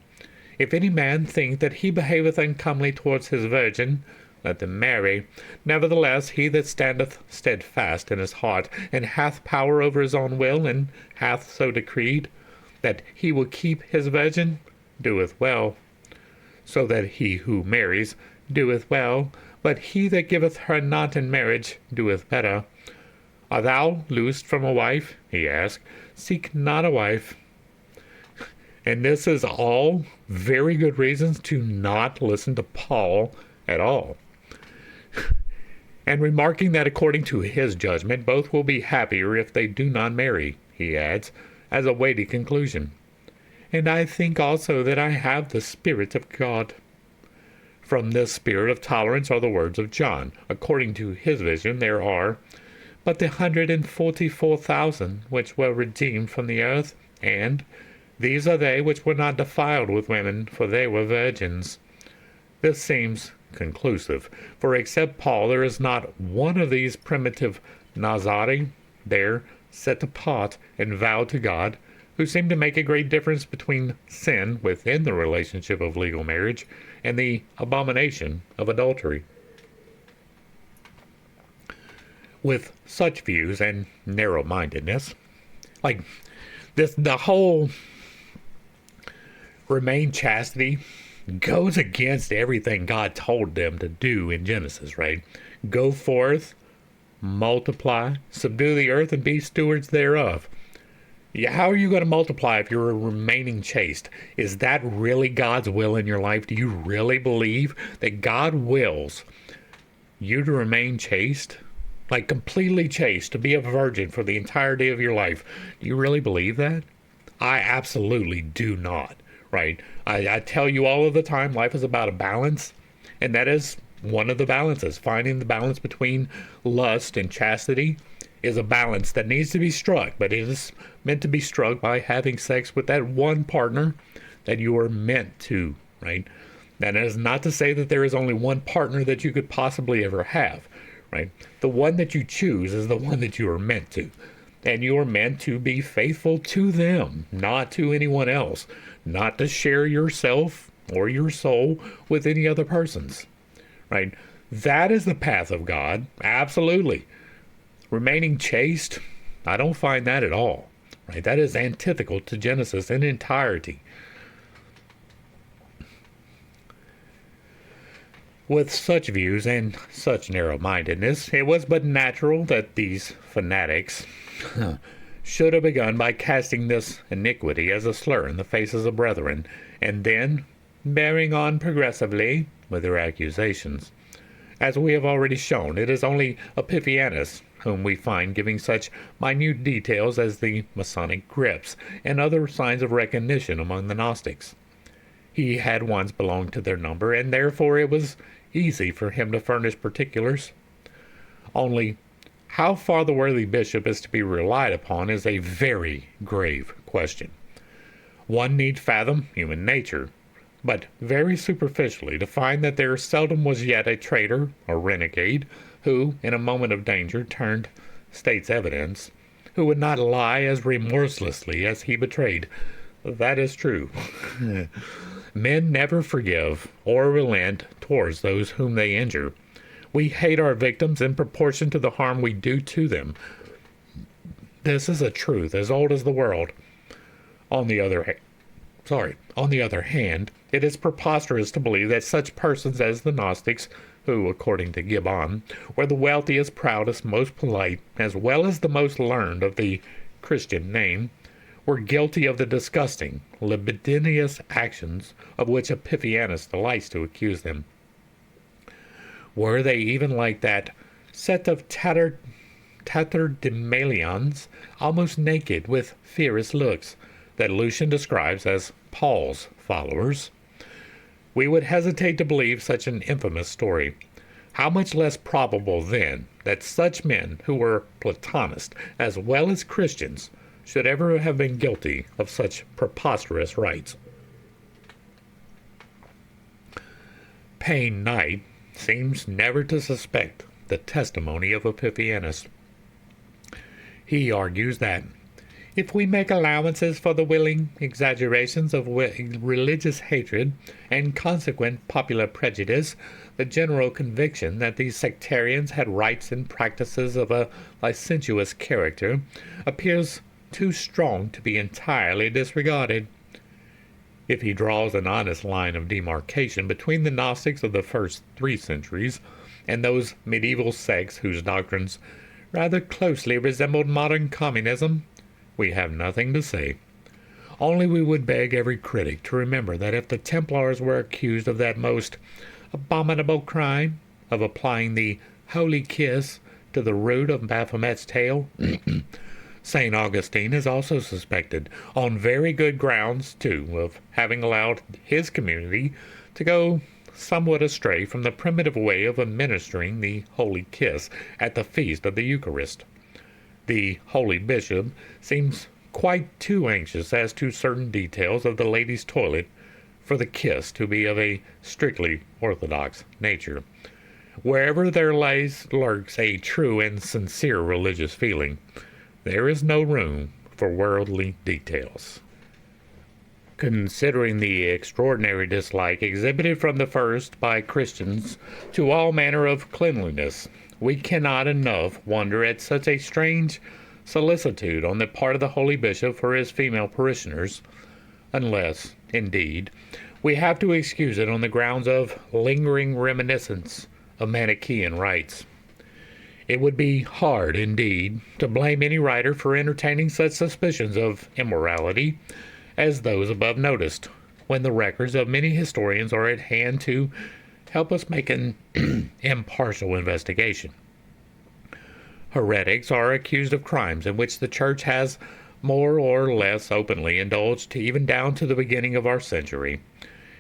Speaker 1: If any man think that he behaveth uncomely towards his virgin, let them marry. Nevertheless, he that standeth steadfast in his heart, and hath power over his own will, and hath so decreed, that he will keep his virgin, doeth well. So that he who marries doeth well, but he that giveth her not in marriage doeth better. Art thou loosed from a wife? He asked. Seek not a wife. And this is all very good reasons to not listen to Paul at all. And remarking that according to his judgment, both will be happier if they do not marry, he adds, as a weighty conclusion. And I think also that I have the Spirit of God. From this spirit of tolerance are the words of John. According to his vision, there are but the 144,000 which were redeemed from the earth, and these are they which were not defiled with women, for they were virgins. This seems conclusive, for except Paul there is not one of these primitive Nazari there set apart and vowed to God, who seem to make a great difference between sin within the relationship of legal marriage and the abomination of adultery. With such views and narrow-mindedness, like this, the whole remain chastity goes against everything God told them to do in Genesis, right? Go forth, multiply, subdue the earth, and be stewards thereof. How are you going to multiply if you're remaining chaste? Is that really God's will in your life? Do you really believe that God wills you to remain chaste? Like completely chaste, to be a virgin for the entirety of your life? Do you really believe that? I absolutely do not. Right? I tell you all of the time, life is about a balance, and that is one of the balances. Finding the balance between lust and chastity is a balance that needs to be struck, but it is meant to be struck by having sex with that one partner that you are meant to, right? That is not to say that there is only one partner that you could possibly ever have, right? The one that you choose is the one that you are meant to. And you are meant to be faithful to them, not to anyone else, not to share yourself or your soul with any other persons, right? That is the path of God, absolutely. Remaining chaste, I don't find that at all, right? That is antithetical to Genesis in entirety. With such views and such narrow-mindedness, it was but natural that these fanatics should have begun by casting this iniquity as a slur in the faces of brethren, and then bearing on progressively with their accusations. As we have already shown, it is only Epiphanius whom we find giving such minute details as the Masonic grips and other signs of recognition among the Gnostics. He had once belonged to their number, and therefore it was easy for him to furnish particulars. Only, how far the worthy bishop is to be relied upon is a very grave question. One need fathom human nature, but very superficially to find that there seldom was yet a traitor or renegade who, in a moment of danger, turned state's evidence, who would not lie as remorselessly as he betrayed. That is true. Men never forgive or relent towards those whom they injure. We hate our victims in proportion to the harm we do to them. This is a truth as old as the world. On the other hand, it is preposterous to believe that such persons as the Gnostics, who, according to Gibbon, were the wealthiest, proudest, most polite, as well as the most learned of the Christian name, were guilty of the disgusting, libidinous actions of which Epiphanius delights to accuse them. Were they even like that set of tatterdemalions, almost naked, with fierce looks, that Lucian describes as Paul's followers? We would hesitate to believe such an infamous story. How much less probable, then, that such men, who were Platonists as well as Christians, should ever have been guilty of such preposterous rites. Payne Knight seems never to suspect the testimony of Epiphanius. He argues that if we make allowances for the willing exaggerations of religious hatred and consequent popular prejudice, the general conviction that these sectarians had rites and practices of a licentious character appears too strong to be entirely disregarded. If he draws an honest line of demarcation between the Gnostics of the first 3 centuries and those medieval sects whose doctrines rather closely resembled modern communism, we have nothing to say. Only we would beg every critic to remember that if the Templars were accused of that most abominable crime of applying the holy kiss to the root of Baphomet's tail, St. Augustine is also suspected, on very good grounds too, of having allowed his community to go somewhat astray from the primitive way of administering the holy kiss at the feast of the Eucharist. The holy bishop seems quite too anxious as to certain details of the lady's toilet for the kiss to be of a strictly orthodox nature. Wherever there lurks a true and sincere religious feeling, there is no room for worldly details. Considering the extraordinary dislike exhibited from the first by Christians to all manner of cleanliness, we cannot enough wonder at such a strange solicitude on the part of the holy bishop for his female parishioners, unless, indeed, we have to excuse it on the grounds of lingering reminiscence of Manichaean rites. It would be hard, indeed, to blame any writer for entertaining such suspicions of immorality as those above noticed, when the records of many historians are at hand to help us make an impartial investigation. Heretics are accused of crimes in which the Church has more or less openly indulged even down to the beginning of our century.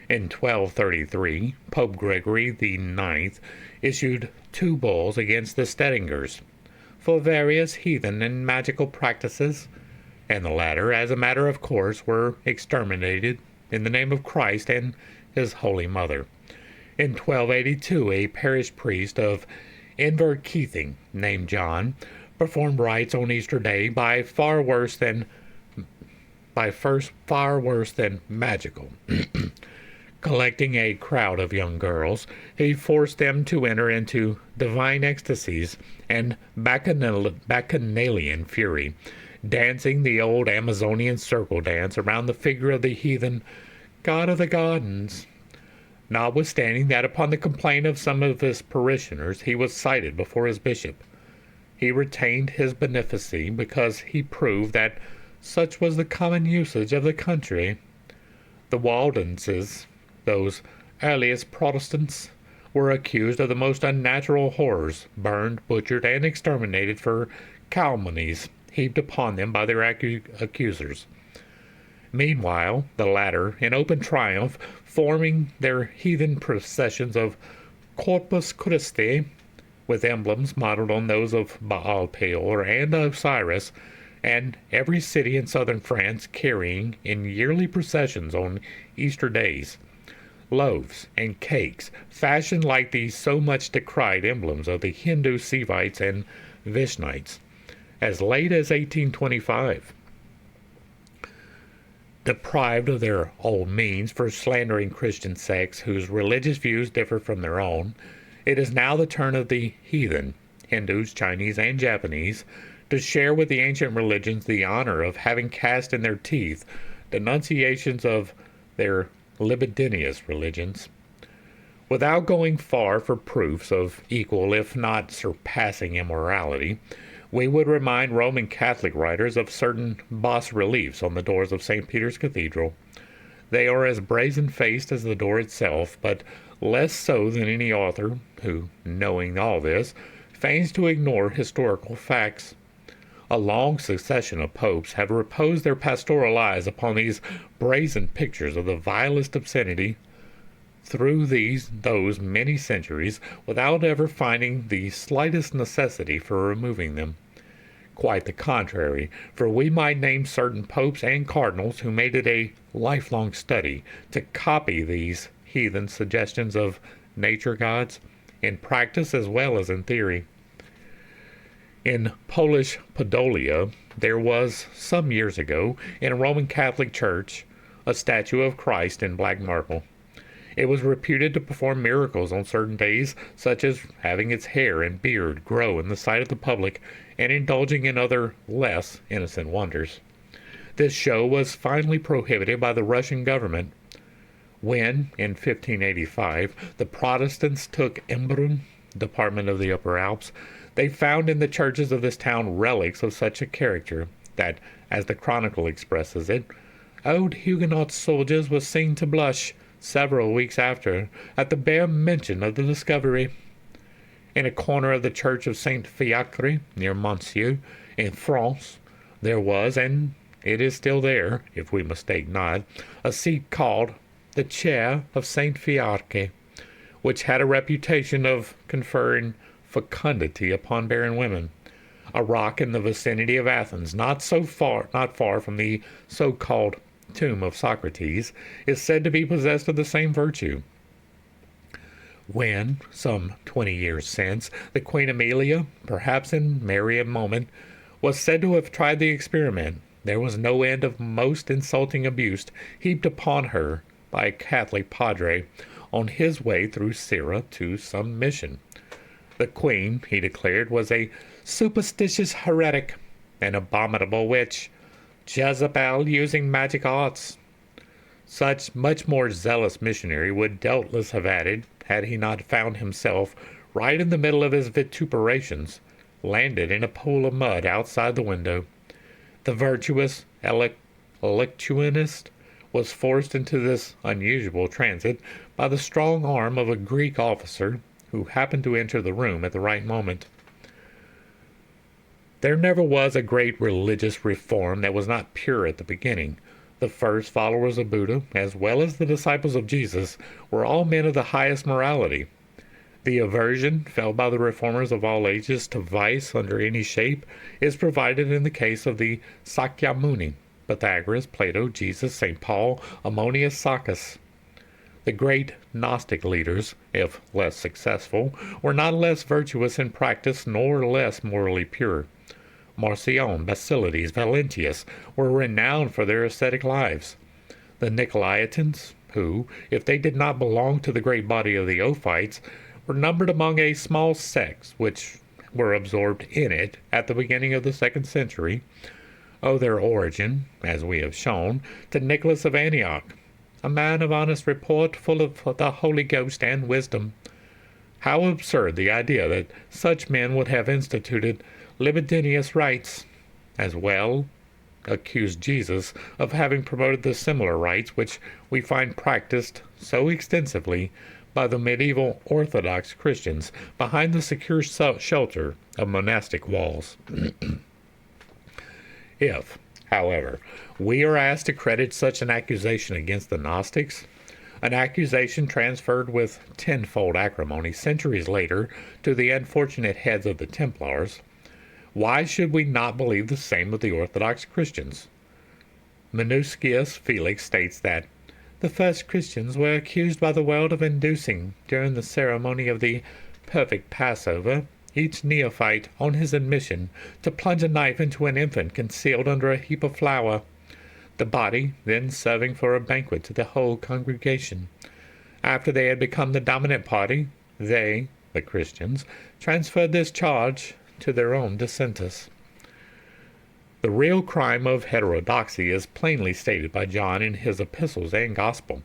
Speaker 1: In 1233, Pope Gregory IX issued 2 bulls against the Stedingers for various heathen and magical practices, and the latter, as a matter of course, were exterminated in the name of Christ and his Holy Mother. In 1282, a parish priest of Inverkeithing, named John, performed rites on Easter Day far worse than magical. Collecting a crowd of young girls, he forced them to enter into divine ecstasies and bacchanalian fury, dancing the old Amazonian circle dance around the figure of the heathen god of the gardens. Notwithstanding that upon the complaint of some of his parishioners he was cited before his bishop, he retained his beneficency because he proved that such was the common usage of the country. The Waldenses, those earliest Protestants, were accused of the most unnatural horrors, burned, butchered, and exterminated for calumnies heaped upon them by their accusers. Meanwhile, the latter, in open triumph, forming their heathen processions of Corpus Christi, with emblems modeled on those of Baal Peor and Osiris, and every city in southern France carrying, in yearly processions on Easter days, loaves and cakes fashioned like the so much decried emblems of the Hindu Sivites and Vishnites, as late as 1825. Deprived of their old means for slandering Christian sects whose religious views differ from their own, it is now the turn of the heathen, Hindus, Chinese, and Japanese, to share with the ancient religions the honor of having cast in their teeth denunciations of their libidinous religions. Without going far for proofs of equal, if not surpassing, immorality, we would remind Roman Catholic writers of certain bas-reliefs on the doors of St. Peter's Cathedral. They are as brazen-faced as the door itself, but less so than any author who, knowing all this, feigns to ignore historical facts. A long succession of popes have reposed their pastoral eyes upon these brazen pictures of the vilest obscenity through those many centuries without ever finding the slightest necessity for removing them. Quite the contrary, for we might name certain popes and cardinals who made it a lifelong study to copy these heathen suggestions of nature gods, in practice as well as in theory. In Polish Podolia, there was, some years ago, in a Roman Catholic church, a statue of Christ in black marble. It was reputed to perform miracles on certain days, such as having its hair and beard grow in the sight of the public and indulging in other less innocent wonders. This show was finally prohibited by the Russian government when, in 1585, the Protestants took Embrun, department of the Upper Alps. They found in the churches of this town relics of such a character that, as the Chronicle expresses it, old Huguenot soldiers were seen to blush several weeks after at the bare mention of the discovery. In a corner of the church of Saint Fiacre, near Monsieur, in France, there was, and it is still there, if we mistake not, a seat called the Chair of Saint Fiacre, which had a reputation of conferring fecundity upon barren women. A rock in the vicinity of Athens, not far from the so-called tomb of Socrates, is said to be possessed of the same virtue. When, some 20 years since, the Queen Amelia, perhaps in merry moment, was said to have tried the experiment, there was no end of most insulting abuse heaped upon her by a Catholic padre on his way through Syria to some mission. The Queen, he declared, was a superstitious heretic, an abominable witch, Jezebel using magic arts. Such much more zealous missionary would doubtless have added, had he not found himself, right in the middle of his vituperations, landed in a pool of mud outside the window. The virtuous electionist was forced into this unusual transit by the strong arm of a Greek officer who happened to enter the room at the right moment. There never was a great religious reform that was not pure at the beginning. The first followers of Buddha, as well as the disciples of Jesus, were all men of the highest morality. The aversion felt by the reformers of all ages to vice under any shape is provided in the case of the Sakyamuni, Pythagoras, Plato, Jesus, St. Paul, Ammonius Saccas. The great Gnostic leaders, if less successful, were not less virtuous in practice nor less morally pure. Marcion, Basilides, Valentius were renowned for their ascetic lives. The Nicolaitans, who, if they did not belong to the great body of the Ophites, were numbered among a small sect which were absorbed in it at the beginning of the 2nd century, owe their origin, as we have shown, to Nicholas of Antioch, a man of honest report, full of the Holy Ghost and wisdom. How absurd the idea that such men would have instituted libidinous rites, as well accused Jesus of having promoted the similar rites which we find practiced so extensively by the medieval Orthodox Christians behind the secure shelter of monastic walls. If, however, we are asked to credit such an accusation against the Gnostics, an accusation transferred with tenfold acrimony centuries later to the unfortunate heads of the Templars, why should we not believe the same of the Orthodox Christians? Minucius Felix states that the first Christians were accused by the world of inducing, during the ceremony of the perfect Passover, each neophyte, on his admission, to plunge a knife into an infant concealed under a heap of flour, the body then serving for a banquet to the whole congregation. After they had become the dominant party, they, the Christians, transferred this charge to their own dissenters. The real crime of heterodoxy is plainly stated by John in his epistles and gospel.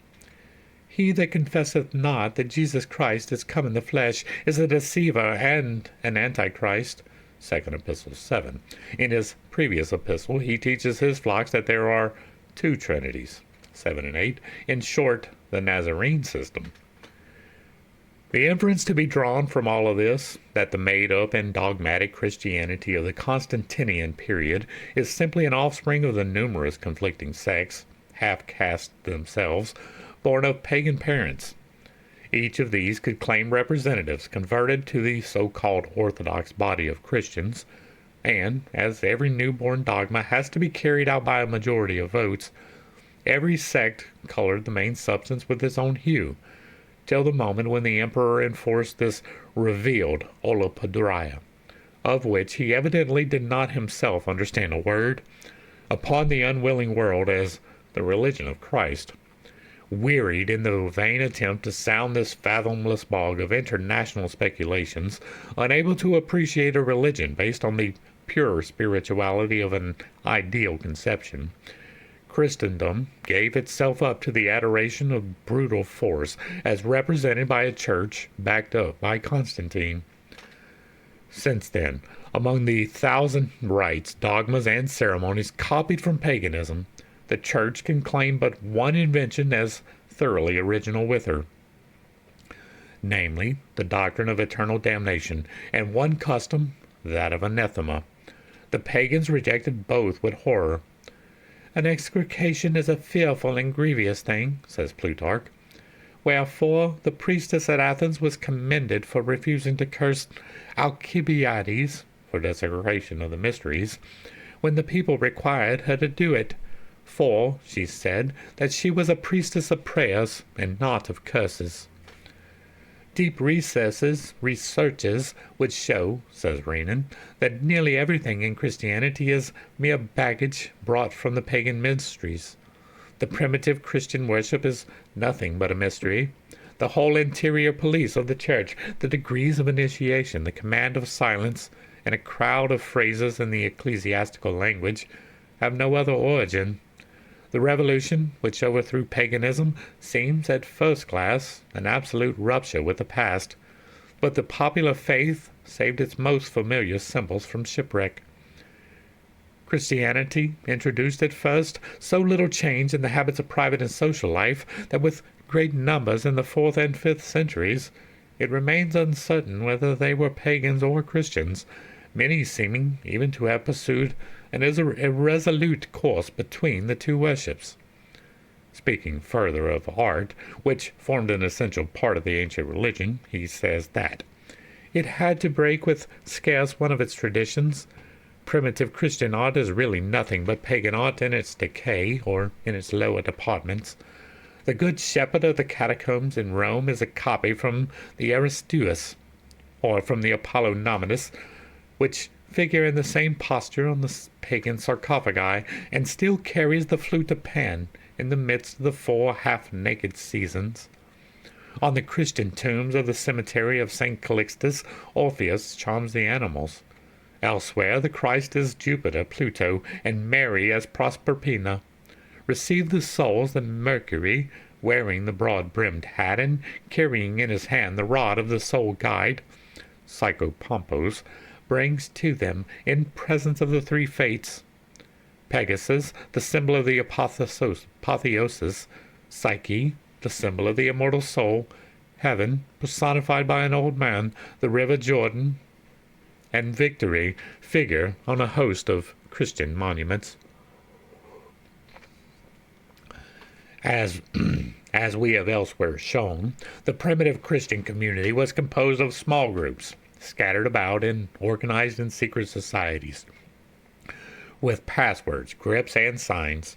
Speaker 1: He that confesseth not that Jesus Christ is come in the flesh is a deceiver and an antichrist. 2 Epistle 7. In his previous epistle, he teaches his flocks that there are two trinities, 7 and 8, in short, the Nazarene system. The inference to be drawn from all of this, that the made-up and dogmatic Christianity of the Constantinian period is simply an offspring of the numerous conflicting sects, half-caste themselves, born of pagan parents. Each of these could claim representatives converted to the so-called Orthodox body of Christians, and, as every newborn dogma has to be carried out by a majority of votes, every sect colored the main substance with its own hue, till the moment when the emperor enforced this revealed Olopodria, of which he evidently did not himself understand a word, upon the unwilling world as the religion of Christ. Wearied in the vain attempt to sound this fathomless bog of international speculations, unable to appreciate a religion based on the pure spirituality of an ideal conception, Christendom gave itself up to the adoration of brutal force as represented by a church backed up by Constantine. Since then, among the thousand rites, dogmas, and ceremonies copied from paganism, the Church can claim but one invention as thoroughly original with her, namely, the doctrine of eternal damnation, and one custom, that of anathema. The pagans rejected both with horror. An execration is a fearful and grievous thing, says Plutarch. Wherefore the priestess at Athens was commended for refusing to curse Alcibiades for desecration of the mysteries, when the people required her to do it. For, she said, that she was a priestess of prayers and not of curses. Deep researches would show, says Renan, that nearly everything in Christianity is mere baggage brought from the pagan mysteries. The primitive Christian worship is nothing but a mystery. The whole interior police of the Church, the degrees of initiation, the command of silence, and a crowd of phrases in the ecclesiastical language, have no other origin. The revolution which overthrew paganism seems at first glance an absolute rupture with the past, but the popular faith saved its most familiar symbols from shipwreck. Christianity introduced at first so little change in the habits of private and social life that with great numbers in the 4th and 5th centuries, it remains uncertain whether they were pagans or Christians, many seeming even to have pursued an irresolute course between the two worships. Speaking further of art, which formed an essential part of the ancient religion, he says that it had to break with scarce one of its traditions. Primitive Christian art is really nothing but pagan art in its decay, or in its lower departments. The Good Shepherd of the catacombs in Rome is a copy from the Aristeus, or from the Apollo Nominus, which figure in the same posture on the pagan sarcophagi, and still carries the flute of Pan in the midst of the 4 half-naked seasons. On the Christian tombs of the cemetery of St. Calixtus, Orpheus charms the animals. Elsewhere the Christ is Jupiter, Pluto, and Mary as Proserpina. Receive the souls that Mercury, wearing the broad-brimmed hat and carrying in his hand the rod of the soul guide, Psychopompos, brings to them in presence of the 3 fates. Pegasus, the symbol of the apotheosis, Psyche, the symbol of the immortal soul, Heaven, personified by an old man, the river Jordan, and Victory figure on a host of Christian monuments. As we have elsewhere shown, the primitive Christian community was composed of small groups, scattered about and organized in secret societies, with passwords, crypts, and signs.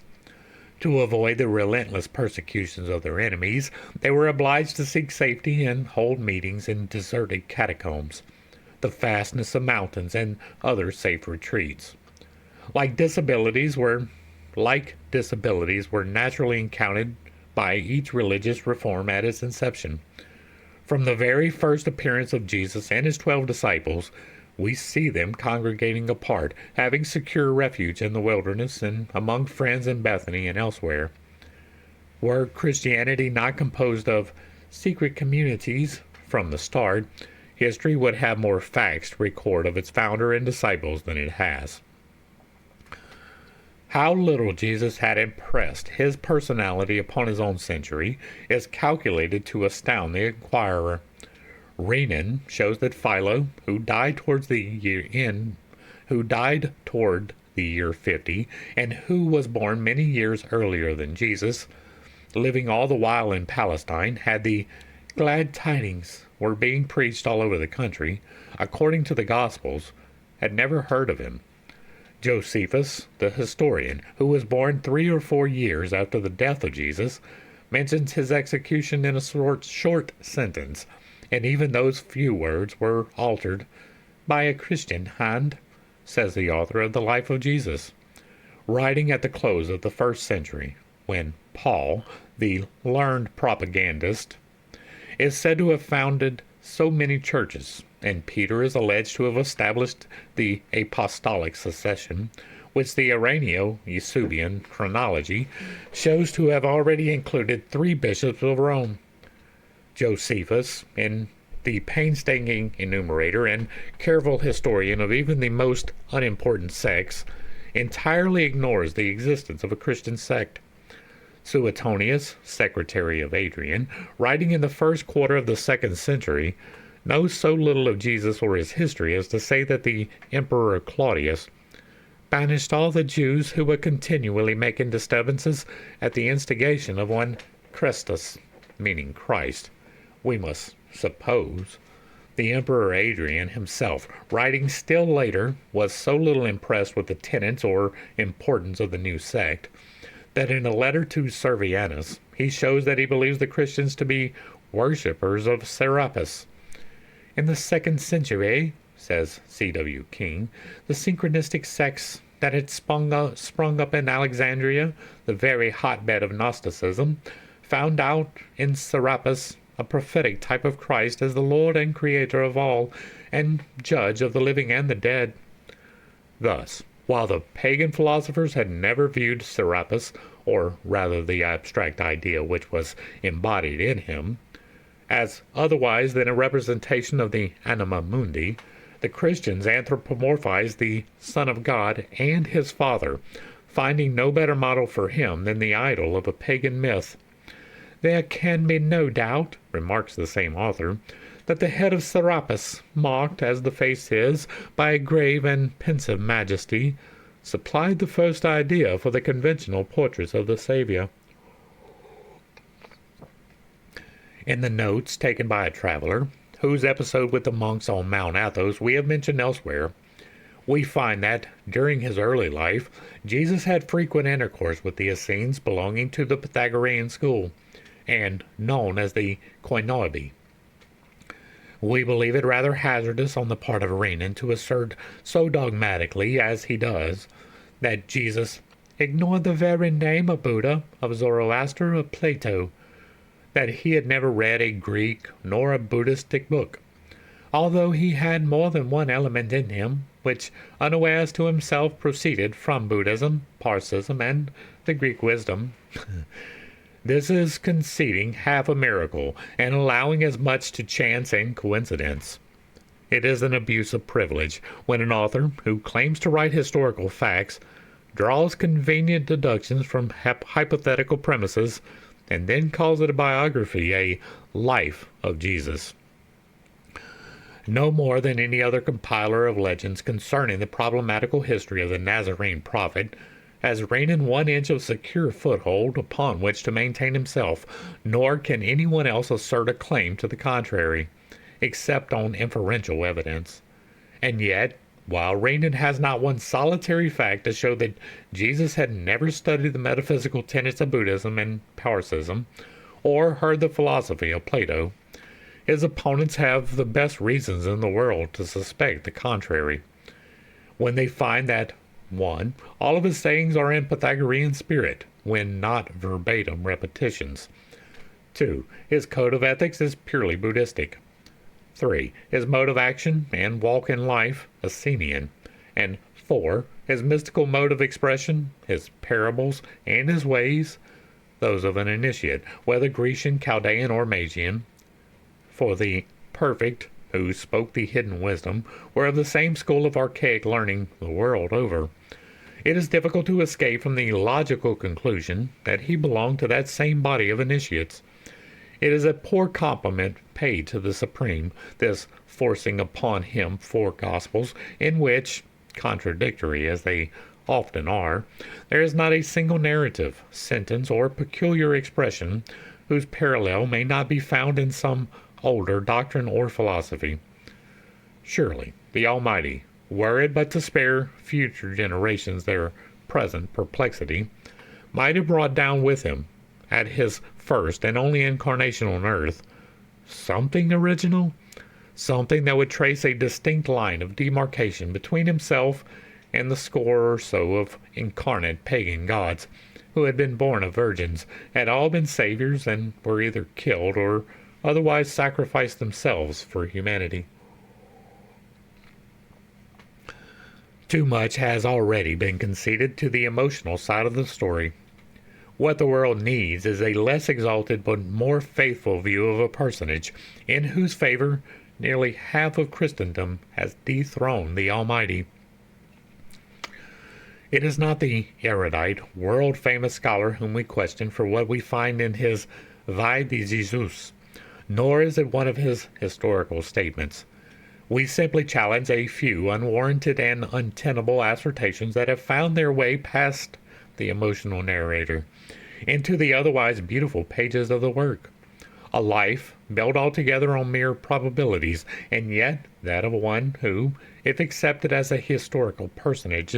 Speaker 1: To avoid the relentless persecutions of their enemies, they were obliged to seek safety and hold meetings in deserted catacombs, the fastness of mountains, and other safe retreats. Like disabilities were naturally encountered by each religious reform at its inception. From the very first appearance of Jesus and his 12 disciples, we see them congregating apart, having secure refuge in the wilderness and among friends in Bethany and elsewhere. Were Christianity not composed of secret communities from the start, history would have more facts to record of its founder and disciples than it has. How little Jesus had impressed his personality upon his own century is calculated to astound the inquirer. Renan shows that Philo, who died toward the year 50, and who was born many years earlier than Jesus, living all the while in Palestine, had the glad tidings were being preached all over the country, according to the Gospels, had never heard of him. Josephus, the historian, who was born 3 or 4 years after the death of Jesus, mentions his execution in a short sentence, and even those few words were altered by a Christian hand, says the author of the Life of Jesus, writing at the close of the 1st century, when Paul, the learned propagandist, is said to have founded so many churches, and Peter is alleged to have established the apostolic succession, which the Iranio-Eusebian chronology shows to have already included 3 bishops of Rome. Josephus, in the painstaking enumerator and careful historian of even the most unimportant sects, entirely ignores the existence of a Christian sect. Suetonius, secretary of Adrian, writing in the 1st quarter of the 2nd century, knows so little of Jesus or his history as to say that the Emperor Claudius banished all the Jews who were continually making disturbances at the instigation of one Christus, meaning Christ. We must suppose the Emperor Adrian himself, writing still later, was so little impressed with the tenets or importance of the new sect, that in a letter to Servianus, he shows that he believes the Christians to be worshippers of Serapis. In the 2nd century, says C.W. King, the synchronistic sects that had sprung up in Alexandria, the very hotbed of Gnosticism, found out in Serapis a prophetic type of Christ as the Lord and Creator of all, and Judge of the living and the dead. Thus, while the pagan philosophers had never viewed Serapis, or rather the abstract idea which was embodied in him, as otherwise than a representation of the anima mundi, the Christians anthropomorphized the Son of God and his Father, finding no better model for him than the idol of a pagan myth. There can be no doubt, remarks the same author, that the head of Serapis, marked as the face is by a grave and pensive majesty, supplied the first idea for the conventional portraits of the Savior. In the notes taken by a traveler, whose episode with the monks on Mount Athos we have mentioned elsewhere, we find that, during his early life, Jesus had frequent intercourse with the Essenes belonging to the Pythagorean school, and known as the Koinoibi. We believe it rather hazardous on the part of Renan to assert so dogmatically as he does that Jesus ignored the very name of Buddha, of Zoroaster, of Plato, that he had never read a Greek nor a Buddhistic book, although he had more than one element in him which unawares to himself proceeded from Buddhism, Parsism, and the Greek wisdom. This is conceding half a miracle and allowing as much to chance and coincidence. It is an abuse of privilege when an author who claims to write historical facts draws convenient deductions from hypothetical premises and then calls it a biography, a life of Jesus. No more than any other compiler of legends concerning the problematical history of the Nazarene prophet has Renan 1 inch of secure foothold upon which to maintain himself, nor can anyone else assert a claim to the contrary, except on inferential evidence. And yet, while Renan has not one solitary fact to show that Jesus had never studied the metaphysical tenets of Buddhism and Parsism, or heard the philosophy of Plato, his opponents have the best reasons in the world to suspect the contrary. When they find that 1. All of his sayings are in Pythagorean spirit, when not verbatim repetitions. 2. His code of ethics is purely Buddhistic. 3. His mode of action and walk in life, Essenian. And 4. His mystical mode of expression, his parables, and his ways, those of an initiate, whether Grecian, Chaldean, or Magian. For the perfect, who spoke the hidden wisdom, were of the same school of archaic learning the world over. It is difficult to escape from the logical conclusion that he belonged to that same body of initiates. It is a poor compliment paid to the Supreme, this forcing upon him 4 Gospels, in which, contradictory as they often are, there is not a single narrative, sentence, or peculiar expression whose parallel may not be found in some older doctrine or philosophy. Surely the Almighty, were it but to spare future generations their present perplexity, might have brought down with him, at his first and only incarnation on earth, something original, something that would trace a distinct line of demarcation between himself and the score or so of incarnate pagan gods who had been born of virgins, had all been saviors, and were either killed or otherwise sacrificed themselves for humanity. Too much has already been conceded to the emotional side of the story. What the world needs is a less exalted but more faithful view of a personage in whose favor nearly half of Christendom has dethroned the Almighty. It is not the erudite, world-famous scholar whom we question for what we find in his Vie de Jesus, nor is it one of his historical statements. We simply challenge a few unwarranted and untenable assertions that have found their way past the emotional narrator into the otherwise beautiful pages of the work. A life built altogether on mere probabilities, and yet that of one who, if accepted as a historical personage,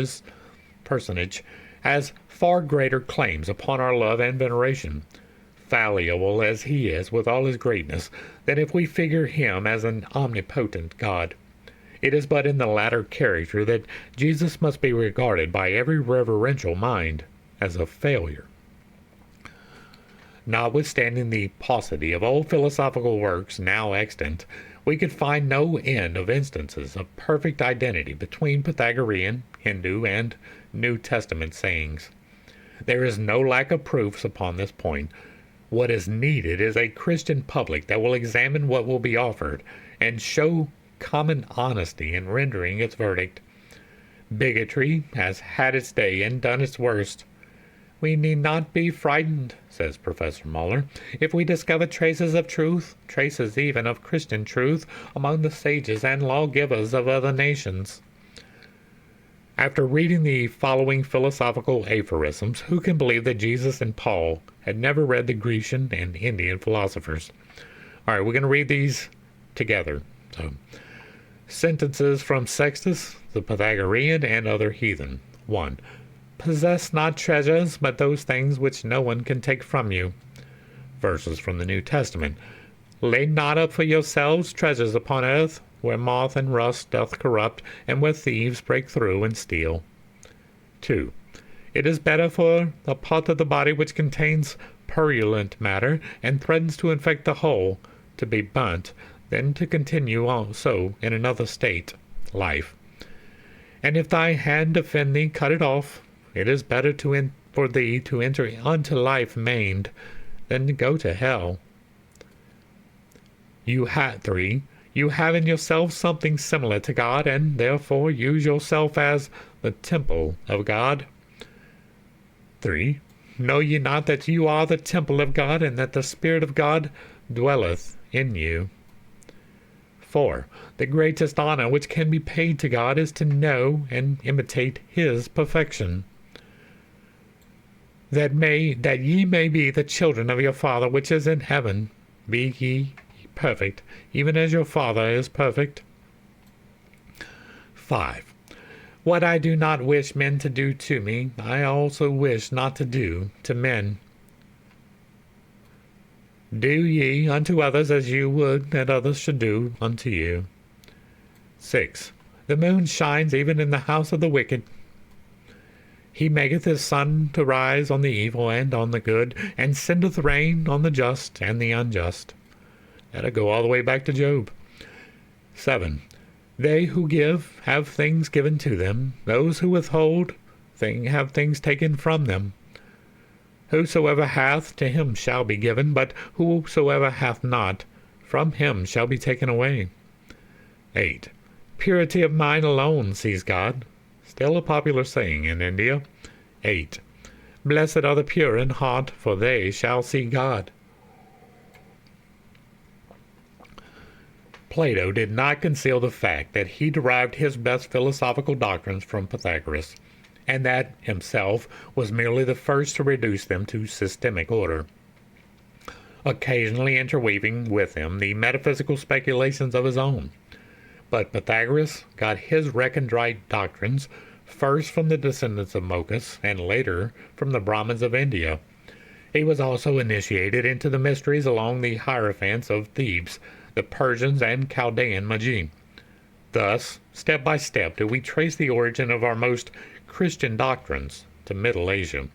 Speaker 1: has far greater claims upon our love and veneration, fallible as he is with all his greatness, than if we figure him as an omnipotent God. It is but in the latter character that Jesus must be regarded by every reverential mind as a failure. Notwithstanding the paucity of old philosophical works now extant, we could find no end of instances of perfect identity between Pythagorean, Hindu, and New Testament sayings. There is no lack of proofs upon this point. What is needed is a Christian public that will examine what will be offered and show common honesty in rendering its verdict. Bigotry has had its day and done its worst. We need not be frightened, says Professor Muller, if we discover traces of truth, traces even of Christian truth, among the sages and lawgivers of other nations. After reading the following philosophical aphorisms, who can believe that Jesus and Paul had never read the Grecian and Indian philosophers? All right, we're going to read these together. So, sentences from Sextus, the Pythagorean, and other heathen. 1. Possess not treasures, but those things which no one can take from you. Verses from the New Testament. Lay not up for yourselves treasures upon earth, where moth and rust doth corrupt, and where thieves break through and steal. 2. It is better for a part of the body which contains purulent matter, and threatens to infect the whole, to be burnt, than to continue so in another state, life. And if thy hand offend thee, cut it off. It is better for thee to enter unto life maimed, than to go to hell. 3. You have in yourself something similar to God, and therefore use yourself as the temple of God. 3. Know ye not that you are the temple of God, and that the Spirit of God dwelleth in you? 4. The greatest honor which can be paid to God is to know and imitate his perfection. That ye may be the children of your Father which is in heaven. Be ye perfect, even as your Father is perfect. 5. What I do not wish men to do to me, I also wish not to do to men. Do ye unto others as you would that others should do unto you. 6. The moon shines even in the house of the wicked. He maketh his sun to rise on the evil and on the good, and sendeth rain on the just and the unjust. That'll go all the way back to Job. 7. They who give have things given to them. Those who withhold have things taken from them. Whosoever hath, to him shall be given, but whosoever hath not, from him shall be taken away. 8. Purity of mind alone sees God. Still a popular saying in India. 8. Blessed are the pure in heart, for they shall see God. Plato did not conceal the fact that he derived his best philosophical doctrines from Pythagoras, and that himself was merely the first to reduce them to systemic order, occasionally interweaving with them the metaphysical speculations of his own. But Pythagoras got his recondite doctrines first from the descendants of Mochus, and later from the Brahmins of India. He was also initiated into the mysteries along the hierophants of Thebes, the Persians, and Chaldean Magi. Thus, step by step, do we trace the origin of our most Christian doctrines to Middle Asia.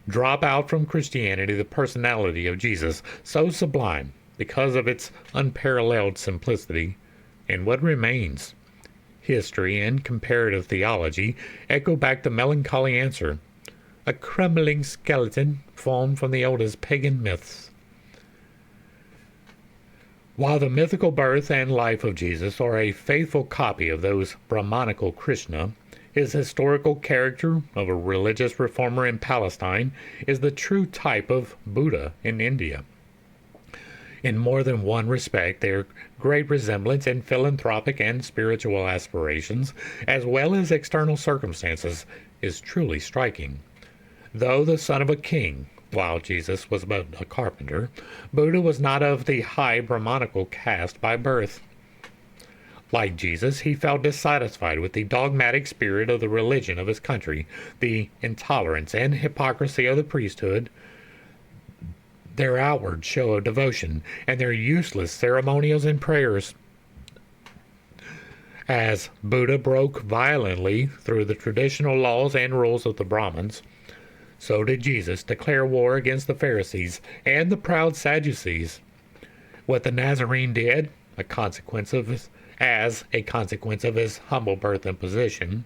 Speaker 1: Drop out from Christianity the personality of Jesus, so sublime because of its unparalleled simplicity, and what remains? History and comparative theology echo back the melancholy answer, a crumbling skeleton formed from the oldest pagan myths. While the mythical birth and life of Jesus are a faithful copy of those Brahmanical Krishna, his historical character of a religious reformer in Palestine is the true type of Buddha in India. In more than one respect, their great resemblance in philanthropic and spiritual aspirations, as well as external circumstances, is truly striking. Though the son of a king, while Jesus was but a carpenter, Buddha was not of the high Brahmanical caste by birth. Like Jesus, he felt dissatisfied with the dogmatic spirit of the religion of his country, the intolerance and hypocrisy of the priesthood, their outward show of devotion, and their useless ceremonials and prayers. As Buddha broke violently through the traditional laws and rules of the Brahmins, so did Jesus declare war against the Pharisees and the proud Sadducees. What the Nazarene did, as a consequence of his humble birth and position,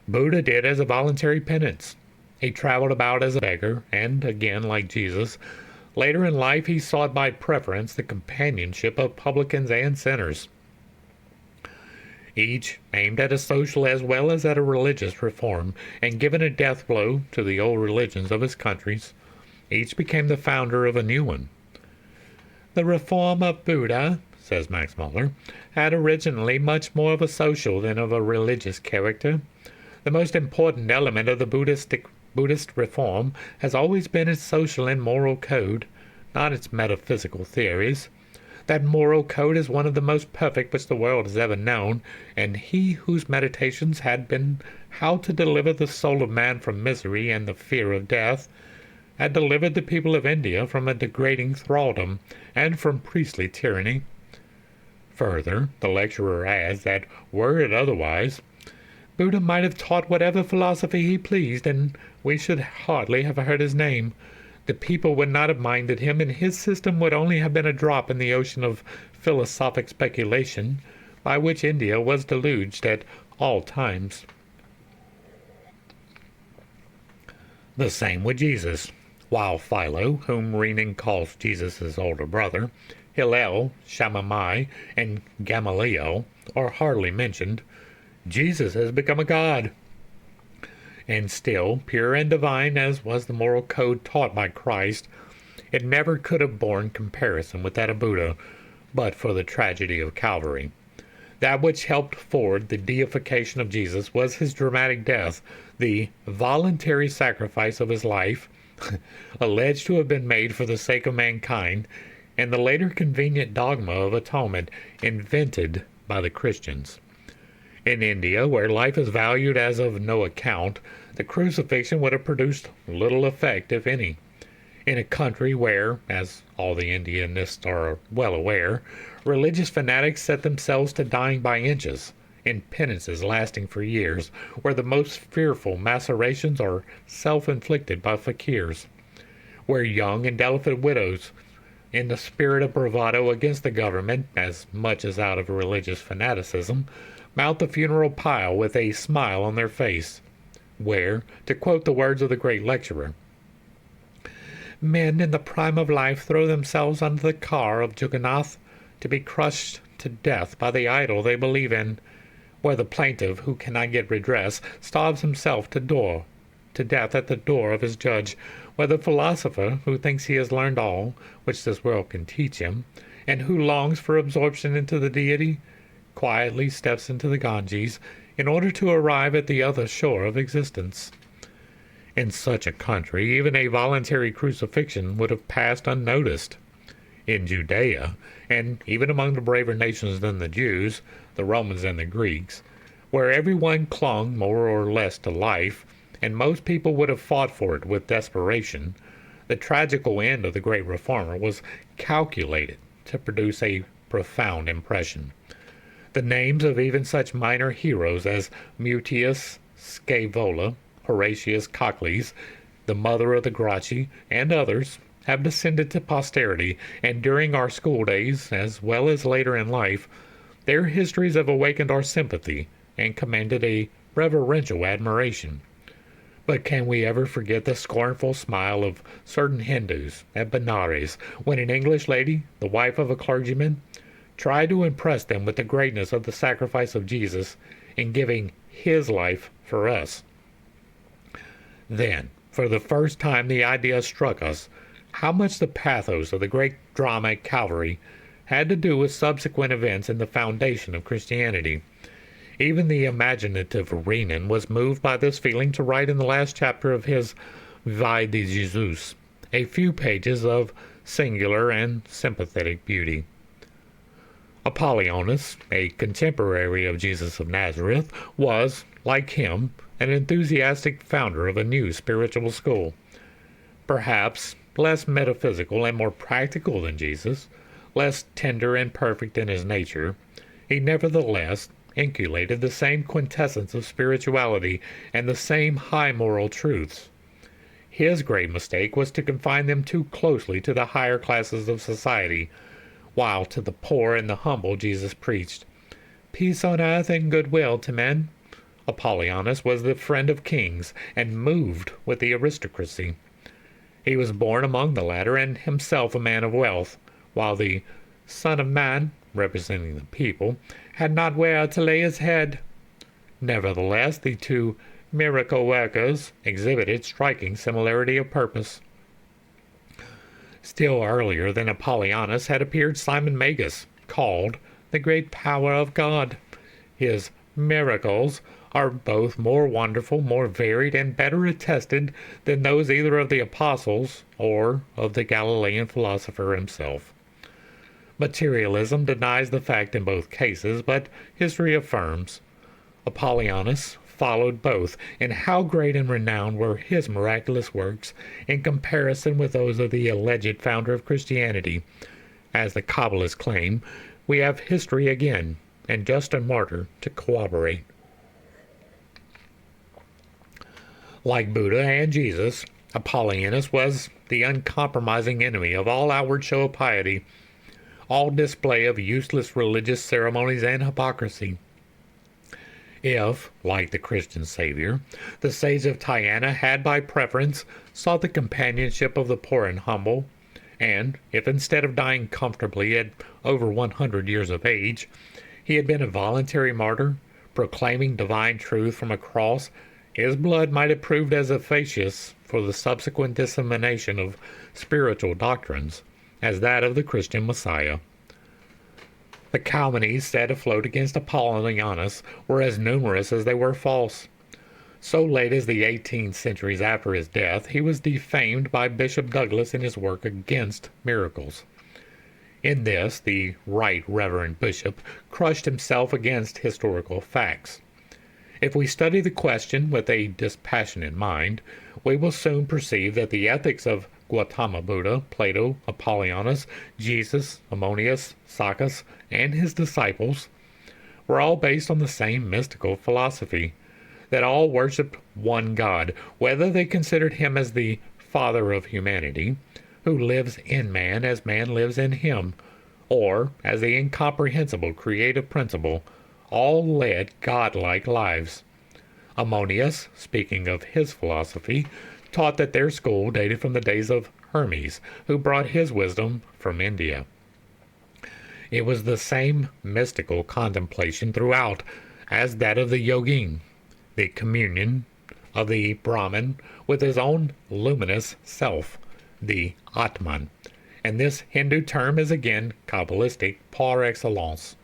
Speaker 1: Buddha did as a voluntary penance. He traveled about as a beggar, and again, like Jesus, later in life he sought by preference the companionship of publicans and sinners. Each aimed at a social as well as at a religious reform, and given a death blow to the old religions of his countries, each became the founder of a new one. The reform of Buddha, says Max Muller, had originally much more of a social than of a religious character. The most important element of the Buddhist reform has always been its social and moral code, not its metaphysical theories. That moral code is one of the most perfect which the world has ever known, and he whose meditations had been how to deliver the soul of man from misery and the fear of death, had delivered the people of India from a degrading thraldom and from priestly tyranny. Further, the lecturer adds that, were it otherwise, Buddha might have taught whatever philosophy he pleased, and we should hardly have heard his name. The people would not have minded him, and his system would only have been a drop in the ocean of philosophic speculation by which India was deluged at all times. The same with Jesus. While Philo, whom Renan calls Jesus' older brother, Hillel, Shammai, and Gamaliel are hardly mentioned, Jesus has become a god. And still, pure and divine as was the moral code taught by Christ, it never could have borne comparison with that of Buddha, but for the tragedy of Calvary. That which helped forward the deification of Jesus was his dramatic death, the voluntary sacrifice of his life, alleged to have been made for the sake of mankind, and the later convenient dogma of atonement invented by the Christians. In India, where life is valued as of no account, the crucifixion would have produced little effect, if any. In a country where, as all the Indianists are well aware, religious fanatics set themselves to dying by inches, in penances lasting for years, where the most fearful macerations are self-inflicted by fakirs, where young and delicate widows, in the spirit of bravado against the government, as much as out of religious fanaticism, mount the funeral pile with a smile on their face, where, to quote the words of the great lecturer, men in the prime of life throw themselves under the car of Juggernaut to be crushed to death by the idol they believe in, where the plaintiff, who cannot get redress, starves himself to death at the door of his judge, where the philosopher, who thinks he has learned all which this world can teach him, and who longs for absorption into the deity, quietly steps into the Ganges in order to arrive at the other shore of existence. In such a country, even a voluntary crucifixion would have passed unnoticed. In Judea, and even among the braver nations than the Jews, the Romans and the Greeks, where everyone clung more or less to life, and most people would have fought for it with desperation, the tragical end of the great reformer was calculated to produce a profound impression. The names of even such minor heroes as Mutius Scaevola, Horatius Cocles, the mother of the Gracchi, and others have descended to posterity, and during our school days, as well as later in life, their histories have awakened our sympathy and commanded a reverential admiration. But can we ever forget the scornful smile of certain Hindus at Benares when an English lady, the wife of a clergyman, tried to impress them with the greatness of the sacrifice of Jesus in giving his life for us? Then, for the first time, the idea struck us how much the pathos of the great drama at Calvary had to do with subsequent events in the foundation of Christianity. Even the imaginative Renan was moved by this feeling to write in the last chapter of his Vie de Jesus a few pages of singular and sympathetic beauty. Apollonius, a contemporary of Jesus of Nazareth, was, like him, an enthusiastic founder of a new spiritual school. Perhaps less metaphysical and more practical than Jesus, less tender and perfect in his nature, he nevertheless inculcated the same quintessence of spirituality and the same high moral truths. His great mistake was to confine them too closely to the higher classes of society, while to the poor and the humble Jesus preached peace on earth and goodwill to men. Apollonius was the friend of kings and moved with the aristocracy. He was born among the latter and himself a man of wealth, while the Son of Man, representing the people, had not where to lay his head. Nevertheless, the two miracle workers exhibited striking similarity of purpose. Still earlier than Apollonius had appeared Simon Magus, called the great power of God. His miracles are both more wonderful, more varied, and better attested than those either of the apostles or of the Galilean philosopher himself. Materialism denies the fact in both cases, but history affirms. Apollonius followed both, and how great and renowned were his miraculous works in comparison with those of the alleged founder of Christianity. As the Kabbalists claim, we have history again, and Justin Martyr to corroborate. Like Buddha and Jesus, Apollonius was the uncompromising enemy of all outward show of piety, all display of useless religious ceremonies and hypocrisy. If, like the Christian Savior, the sage of Tyana had by preference sought the companionship of the poor and humble, and if instead of dying comfortably at over 100 years of age, he had been a voluntary martyr, proclaiming divine truth from a cross, his blood might have proved as efficacious for the subsequent dissemination of spiritual doctrines as that of the Christian Messiah. The calumnies set afloat against Apollonius were as numerous as they were false. So late as the 18th centuries after his death, he was defamed by Bishop Douglas in his work against miracles. In this, the Right Reverend Bishop crushed himself against historical facts. If we study the question with a dispassionate mind, we will soon perceive that the ethics of Gautama Buddha, Plato, Apollonius, Jesus, Ammonius, Saccas, and his disciples were all based on the same mystical philosophy, that all worshipped one God, whether they considered him as the Father of humanity, who lives in man as man lives in him, or as the incomprehensible creative principle. All led godlike lives. Ammonius, speaking of his philosophy, taught that their school dated from the days of Hermes, who brought his wisdom from India. It was the same mystical contemplation throughout as that of the yogin, the communion of the Brahmin with his own luminous self, the Atman, and this Hindu term is again Kabbalistic par excellence.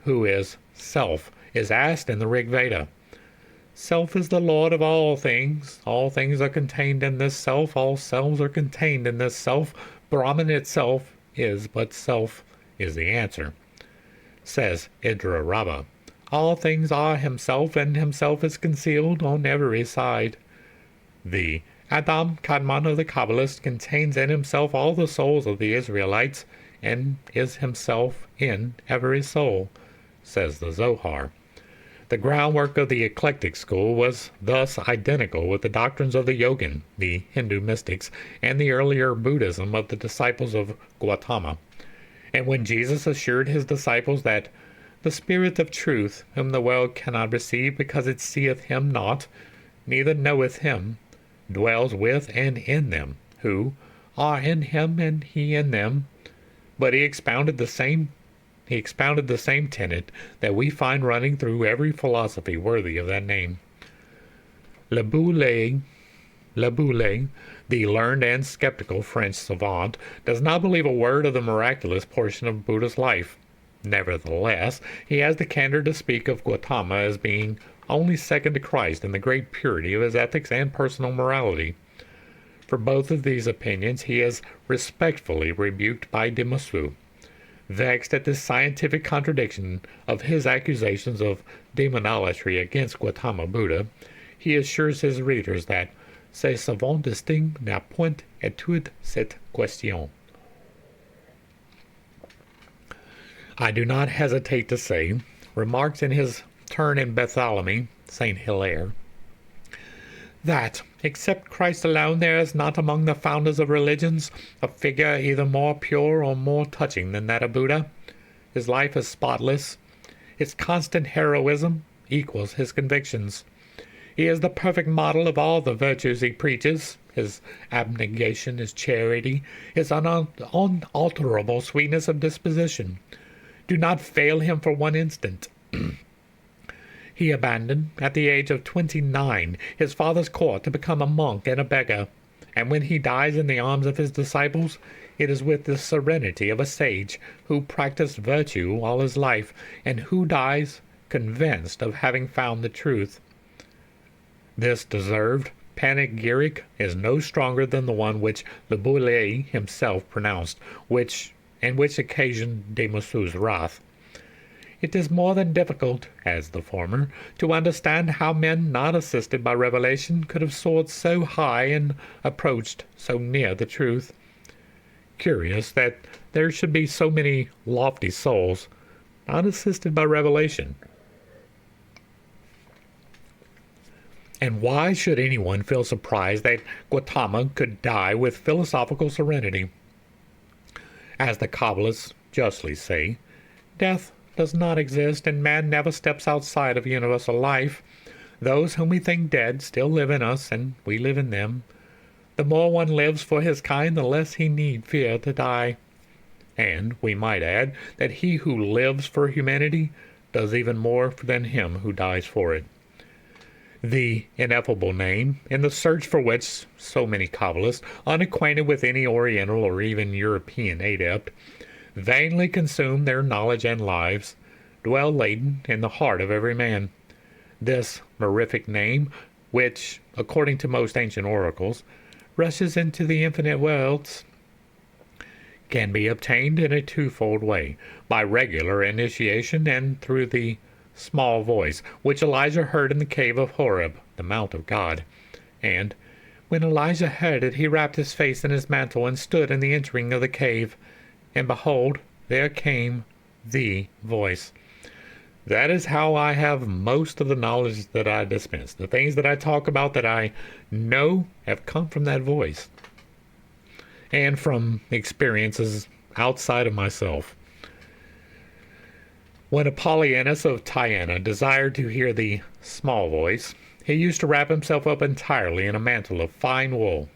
Speaker 1: Who is self is asked in the Rig Veda. Self is the Lord of all things are contained in this self, all selves are contained in this self, Brahman itself is but self is the answer. Says Idra Rabba, all things are himself, and himself is concealed on every side. The Adam Kadmon of the Kabbalists contains in himself all the souls of the Israelites and is himself in every soul, says the Zohar. The groundwork of the eclectic school was thus identical with the doctrines of the Yogin, the Hindu mystics, and the earlier Buddhism of the disciples of Gautama. And when Jesus assured his disciples that the Spirit of truth, whom the world cannot receive because it seeth him not, neither knoweth him, dwells with and in them, who are in him and he in them, but he expounded the same tenet that we find running through every philosophy worthy of that name. Le Boule, the learned and skeptical French savant, does not believe a word of the miraculous portion of Buddha's life. Nevertheless, he has the candor to speak of Gautama as being only second to Christ in the great purity of his ethics and personal morality. For both of these opinions he is respectfully rebuked by de Maistre. Vexed at this scientific contradiction of his accusations of demonolatry against Gautama Buddha, he assures his readers that ces savants distincts n'a point étudié cette question. I do not hesitate to say, remarks in his turn in Bartholomew, St. Hilaire, that, except Christ alone, there is not among the founders of religions a figure either more pure or more touching than that of Buddha. His life is spotless. His constant heroism equals his convictions. He is the perfect model of all the virtues he preaches. His abnegation, his charity, his unalterable sweetness of disposition do not fail him for one instant. He abandoned, at the age of 29, his father's court to become a monk and a beggar, and when he dies in the arms of his disciples, it is with the serenity of a sage who practiced virtue all his life, and who dies convinced of having found the truth. This deserved panegyric is no stronger than the one which Le Boule himself pronounced, which occasioned de Maistre's wrath. It is more than difficult, as the former, to understand how men not assisted by revelation could have soared so high and approached so near the truth. Curious that there should be so many lofty souls not assisted by revelation. And why should anyone feel surprised that Gautama could die with philosophical serenity? As the Kabbalists justly say, death does not exist, and man never steps outside of universal life. Those whom we think dead still live in us, and we live in them. The more one lives for his kind, the less he need fear to die. And we might add that he who lives for humanity does even more than him who dies for it. The ineffable name, in the search for which so many Kabbalists, unacquainted with any Oriental or even European adept, vainly consume their knowledge and lives, dwell latent in the heart of every man. This mirific name, which, according to most ancient oracles, rushes into the infinite worlds, can be obtained in a twofold way, by regular initiation and through the small voice which Elijah heard in the cave of Horeb, the mount of God. And when Elijah heard it, he wrapped his face in his mantle and stood in the entering of the cave. And behold, there came the voice. That is how I have most of the knowledge that I dispense. The things that I talk about that I know have come from that voice and from experiences outside of myself. When Apollonius of Tyana desired to hear the small voice, he used to wrap himself up entirely in a mantle of fine wool,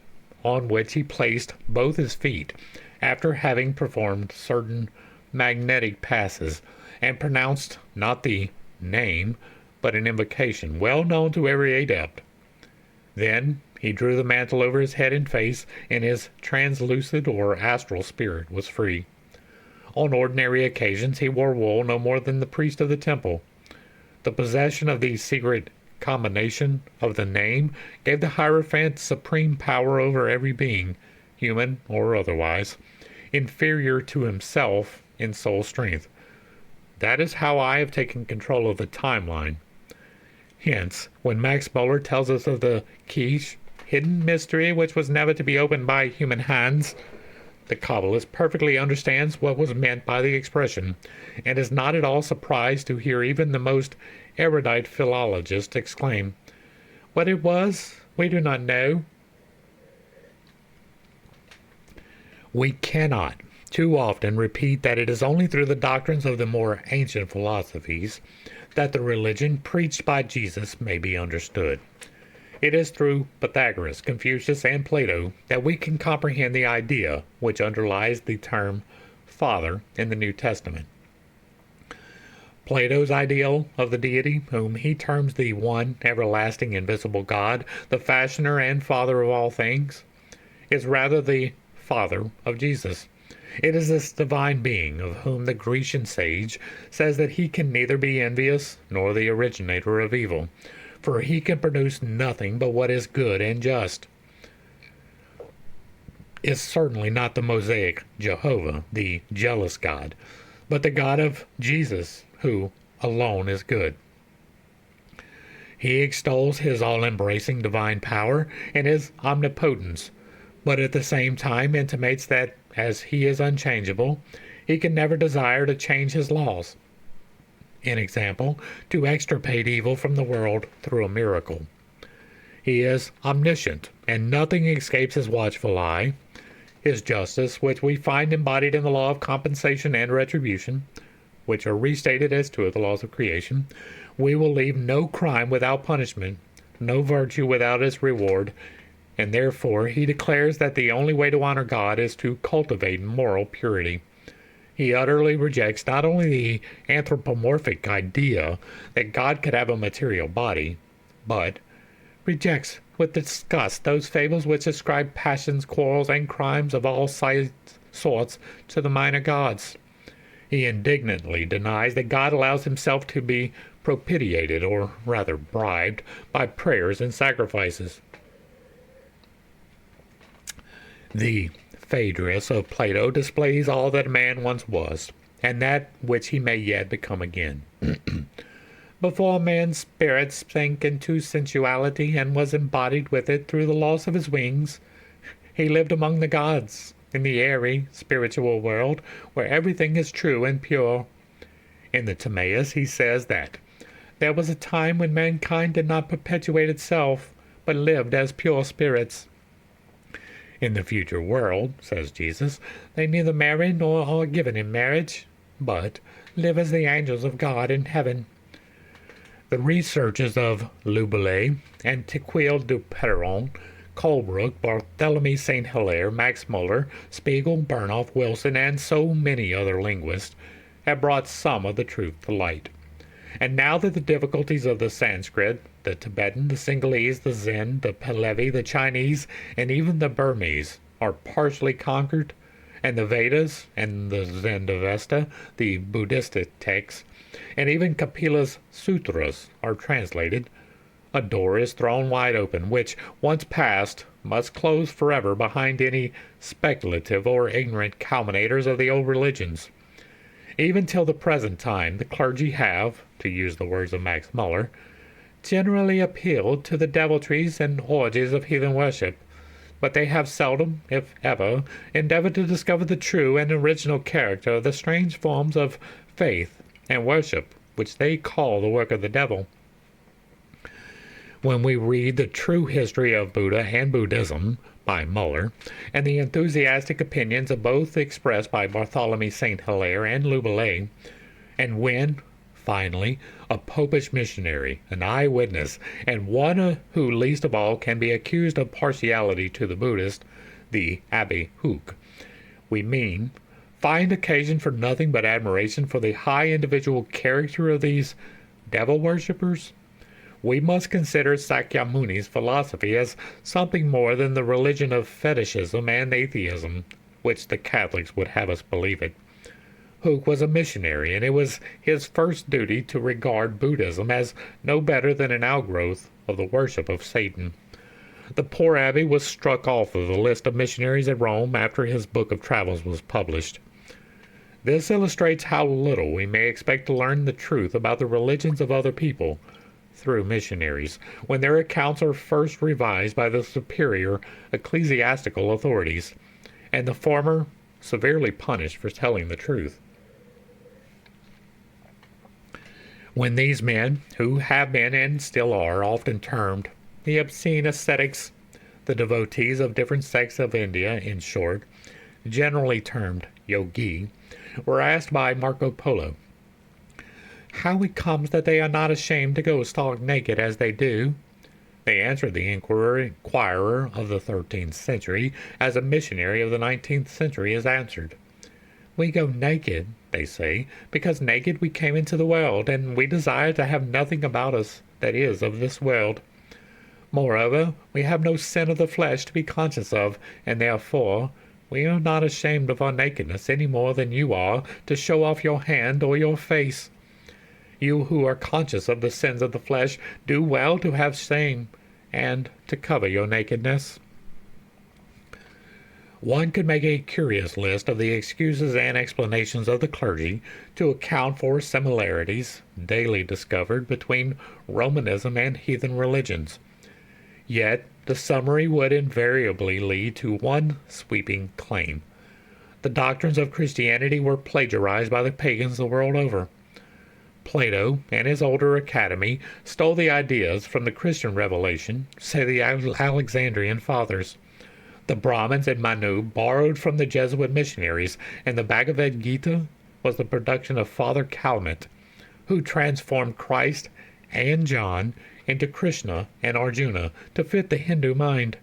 Speaker 1: on which he placed both his feet, after having performed certain magnetic passes, and pronounced not the name, but an invocation well known to every adept. Then he drew the mantle over his head and face, and his translucid or astral spirit was free. On ordinary occasions he wore wool no more than the priest of the temple. The possession of the secret combination of the name gave the Hierophant supreme power over every being, human or otherwise, inferior to himself in soul strength. That is how I have taken control of the timeline. Hence, when Max Muller tells us of the quiche, hidden mystery which was never to be opened by human hands, The Kabbalist perfectly understands what was meant by the expression, and is not at all surprised to hear even the most erudite philologist exclaim, "What it was, we do not know." We cannot too often repeat that it is only through the doctrines of the more ancient philosophies that the religion preached by Jesus may be understood. It is through Pythagoras, Confucius, and Plato that we can comprehend the idea which underlies the term Father in the New Testament. Plato's ideal of the deity, whom he terms the one everlasting invisible God, the fashioner and Father of all things, is rather the Father of Jesus. It is this divine being of whom the Grecian sage says that he can neither be envious nor the originator of evil, for he can produce nothing but what is good and just. Is certainly not the Mosaic Jehovah, the jealous God, but the God of Jesus, who alone is good. He extols his all-embracing divine power and his omnipotence, but at the same time intimates that, as he is unchangeable, he can never desire to change his laws. An example, to extirpate evil from the world through a miracle. He is omniscient, and nothing escapes his watchful eye. His justice, which we find embodied in the law of compensation and retribution, which are restated as two of the laws of creation, we will leave no crime without punishment, no virtue without its reward, and therefore he declares that the only way to honor God is to cultivate moral purity. He utterly rejects not only the anthropomorphic idea that God could have a material body, but rejects with disgust those fables which ascribe passions, quarrels, and crimes of all sorts to the minor gods. He indignantly denies that God allows himself to be propitiated, or rather bribed, by prayers and sacrifices. The Phaedrus of Plato displays all that man once was, and that which he may yet become again. Before man's spirit sank into sensuality and was embodied with it through the loss of his wings, he lived among the gods, in the airy, spiritual world, where everything is true and pure. In the Timaeus he says that there was a time when mankind did not perpetuate itself, but lived as pure spirits. In the future world, says Jesus, they neither marry nor are given in marriage, but live as the angels of God in heaven. The researches of Louboulet, Antiquaire du Perron, Colebrook, Barthélemy St. Hilaire, Max Muller, Spiegel, Burnoff, Wilson, and so many other linguists have brought some of the truth to light. And now that the difficulties of the Sanskrit, the Tibetan, the Sinhalese, the Zen, the Pahlavi, the Chinese, and even the Burmese are partially conquered, and the Vedas and the Zendavesta, the Buddhistic texts, and even Kapila's sutras are translated, a door is thrown wide open, which, once passed, must close forever behind any speculative or ignorant calumniators of the old religions. Even till the present time, the clergy have, to use the words of Max Muller, generally appealed to the deviltries and orgies of heathen worship, but they have seldom, if ever, endeavored to discover the true and original character of the strange forms of faith and worship which they call the work of the devil. When we read the true history of Buddha and Buddhism by Muller, and the enthusiastic opinions of both expressed by Barthélemy St. Hilaire and Louboulet, and when, finally, a popish missionary, an eyewitness, and one who least of all can be accused of partiality to the Buddhist, the Abbé Hooke, we find occasion for nothing but admiration for the high individual character of these devil worshippers, we must consider Sakyamuni's philosophy as something more than the religion of fetishism and atheism, which the Catholics would have us believe it. Hooke was a missionary, and it was his first duty to regard Buddhism as no better than an outgrowth of the worship of Satan. The poor abbé was struck off of the list of missionaries at Rome after his book of travels was published. This illustrates how little we may expect to learn the truth about the religions of other people through missionaries, when their accounts are first revised by the superior ecclesiastical authorities, and the former severely punished for telling the truth. When these men, who have been and still are often termed the obscene ascetics, the devotees of different sects of India, in short, generally termed yogi, were asked by Marco Polo how it comes that they are not ashamed to go stark naked as they do. They answered the inquirer of the 13th century as a missionary of the 19th century has answered. We go naked, they say, because naked we came into the world, and we desire to have nothing about us that is of this world. Moreover, we have no sin of the flesh to be conscious of, and therefore we are not ashamed of our nakedness any more than you are to show off your hand or your face. You who are conscious of the sins of the flesh do well to have shame and to cover your nakedness. One could make a curious list of the excuses and explanations of the clergy to account for similarities daily discovered between Romanism and heathen religions. Yet the summary would invariably lead to one sweeping claim. The doctrines of Christianity were plagiarized by the pagans the world over. Plato and his older academy stole the ideas from the Christian revelation, say the Alexandrian fathers. The Brahmins and Manu borrowed from the Jesuit missionaries, and the Bhagavad Gita was the production of Father Calmet, who transformed Christ and John into Krishna and Arjuna to fit the Hindu mind.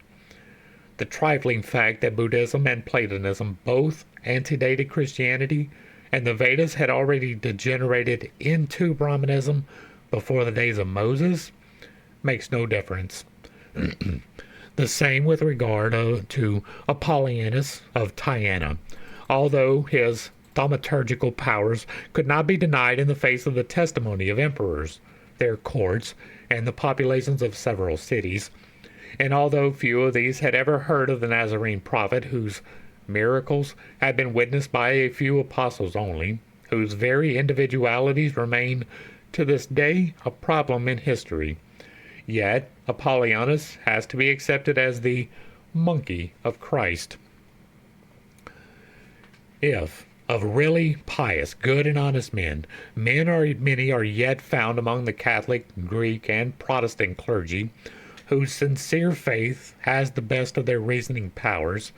Speaker 1: The trifling fact that Buddhism and Platonism both antedated Christianity, and the Vedas had already degenerated into Brahmanism before the days of Moses, makes no difference. The same with regard to Apollonius of Tyana, although his thaumaturgical powers could not be denied in the face of the testimony of emperors, their courts, and the populations of several cities, and although few of these had ever heard of the Nazarene prophet, whose miracles had been witnessed by a few apostles only, whose very individualities remain to this day a problem in history, yet Apollonius has to be accepted as the monkey of Christ. If of really pious, good, and honest men, many are yet found among the Catholic, Greek, and Protestant clergy, whose sincere faith has the best of their reasoning powers,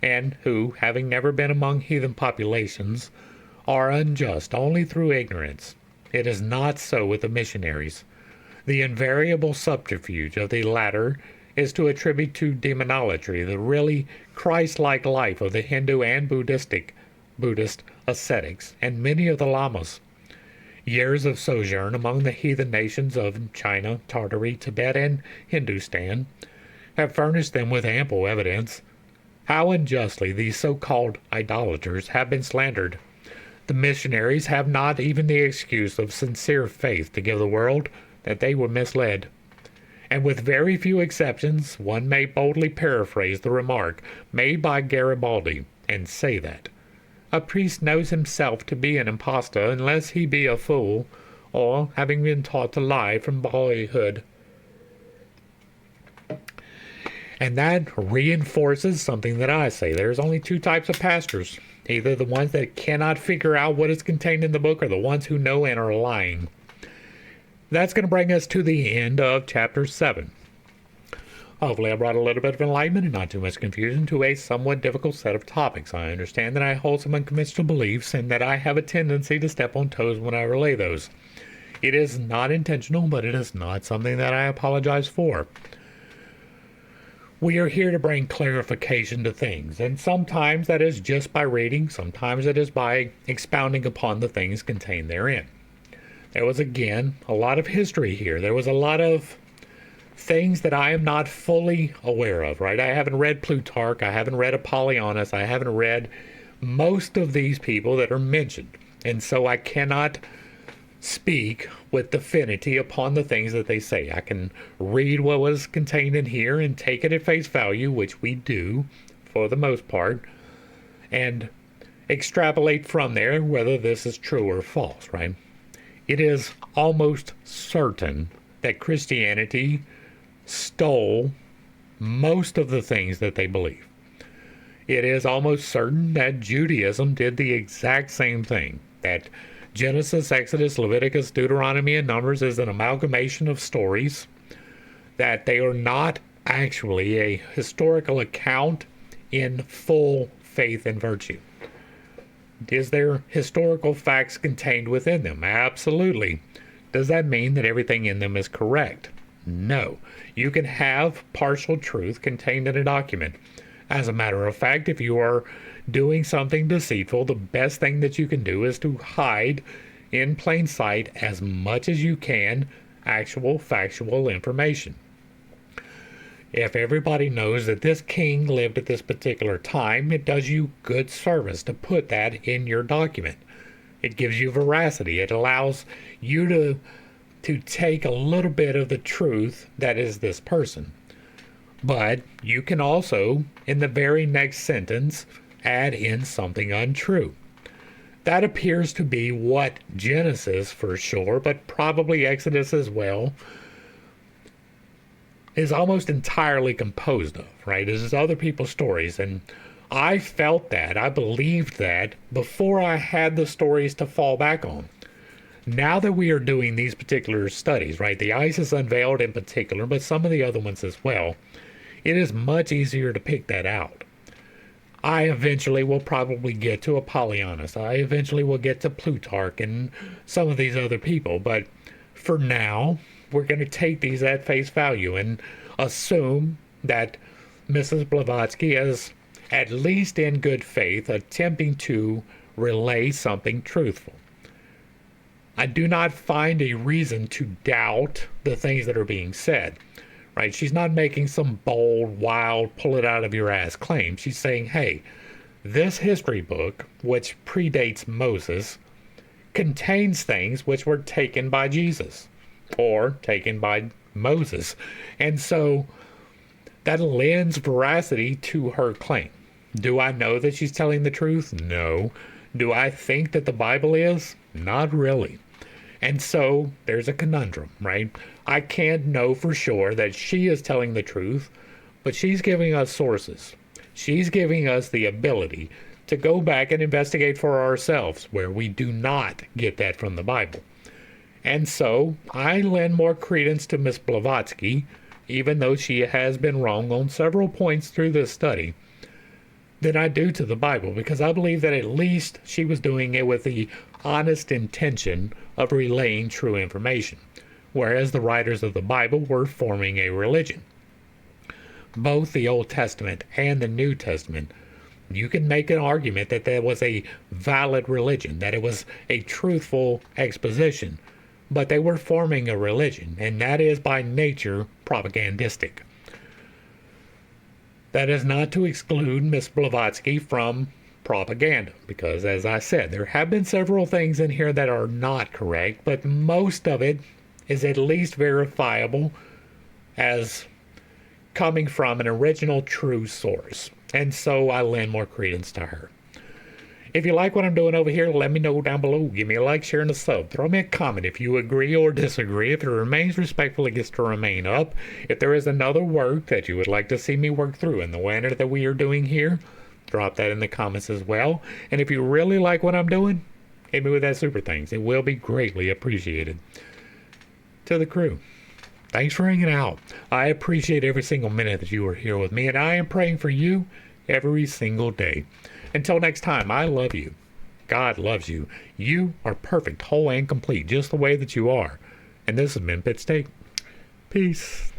Speaker 1: and who, having never been among heathen populations, are unjust only through ignorance. It is not so with the missionaries. The invariable subterfuge of the latter is to attribute to demonolatry the really Christ-like life of the Hindu and Buddhist ascetics, and many of the lamas. Years of sojourn among the heathen nations of China, Tartary, Tibet, and Hindustan have furnished them with ample evidence how unjustly these so-called idolaters have been slandered. The missionaries have not even the excuse of sincere faith to give the world that they were misled. And with very few exceptions, one may boldly paraphrase the remark made by Garibaldi and say that a priest knows himself to be an impostor unless he be a fool, or having been taught to lie from boyhood. And that reinforces something that I say. There's only two types of pastors. Either the ones that cannot figure out what is contained in the book, or the ones who know and are lying. That's going to bring us to the end of chapter 7. Hopefully I brought a little bit of enlightenment and not too much confusion to a somewhat difficult set of topics. I understand that I hold some unconventional beliefs and that I have a tendency to step on toes when I relay those. It is not intentional, but it is not something that I apologize for. We are here to bring clarification to things, and sometimes that is just by reading, sometimes it is by expounding upon the things contained therein. There was, again, a lot of history here. There was a lot of things that I am not fully aware of, right? I haven't read Plutarch, I haven't read Apollonius, I haven't read most of these people that are mentioned, and so I cannot speak with affinity upon the things that they say. I can read what was contained in here and take it at face value, which we do for the most part, and extrapolate from there whether this is true or false, right? It is almost certain that Christianity stole most of the things that they believe. it is almost certain that Judaism did the exact same thing. That Genesis, Exodus, Leviticus, Deuteronomy, and Numbers is an amalgamation of stories, that they are not actually a historical account in full faith and virtue. Is there historical facts contained within them? Absolutely. Does that mean that everything in them is correct? No. You can have partial truth contained in a document. As a matter of fact, if you are doing something deceitful, the best thing that you can do is to hide in plain sight as much as you can actual factual information. If everybody knows that this king lived at this particular time, it does you good service to put that in your document. It gives you veracity. It allows you to take a little bit of the truth that is this person. But you can also, in the very next sentence, add in something untrue. That appears to be what Genesis, for sure, but probably Exodus as well, is almost entirely composed of, right? This is other people's stories, and I felt that, I believed that before I had the stories to fall back on. Now that we are doing these particular studies, right, the ISIS Unveiled in particular, but some of the other ones as well, it is much easier to pick that out. I eventually will probably get to Apollonius. I eventually will get to Plutarch and some of these other people, but for now, we're going to take these at face value and assume that Mrs. Blavatsky is, at least in good faith, attempting to relay something truthful. I do not find a reason to doubt the things that are being said, right? She's not making some bold, wild, pull it out of your ass claim. She's saying, hey, this history book, which predates Moses, contains things which were taken by Jesus or taken by Moses. And so that lends veracity to her claim. Do I know that she's telling the truth? No. Do I think that the Bible is? Not really. And so there's a conundrum, right? I can't know for sure that she is telling the truth, but she's giving us sources. She's giving us the ability to go back and investigate for ourselves where we do not get that from the Bible. And so I lend more credence to Miss Blavatsky, even though she has been wrong on several points through this study, than I do to the Bible, because I believe that at least she was doing it with the honest intention of relaying true information, whereas the writers of the Bible were forming a religion. Both the Old Testament and the New Testament, you can make an argument that there was a valid religion, that it was a truthful exposition, but they were forming a religion, and that is by nature propagandistic. That is not to exclude Miss Blavatsky from propaganda, because as I said, there have been several things in here that are not correct, but most of it is at least verifiable as coming from an original true source. And so I lend more credence to her. If you like what I'm doing over here, let me know down below. Give me a like, share, and a sub. Throw me a comment if you agree or disagree. If it remains respectful, it gets to remain up. If there is another work that you would like to see me work through in the manner that we are doing here, drop that in the comments as well. And if you really like what I'm doing, hit me with that super thanks. It will be greatly appreciated. To the crew, thanks for hanging out. I appreciate every single minute that you are here with me, and I am praying for you every single day. Until next time, I love you. God loves you. You are perfect, whole, and complete, just the way that you are. And this has been Pit Steak. Peace.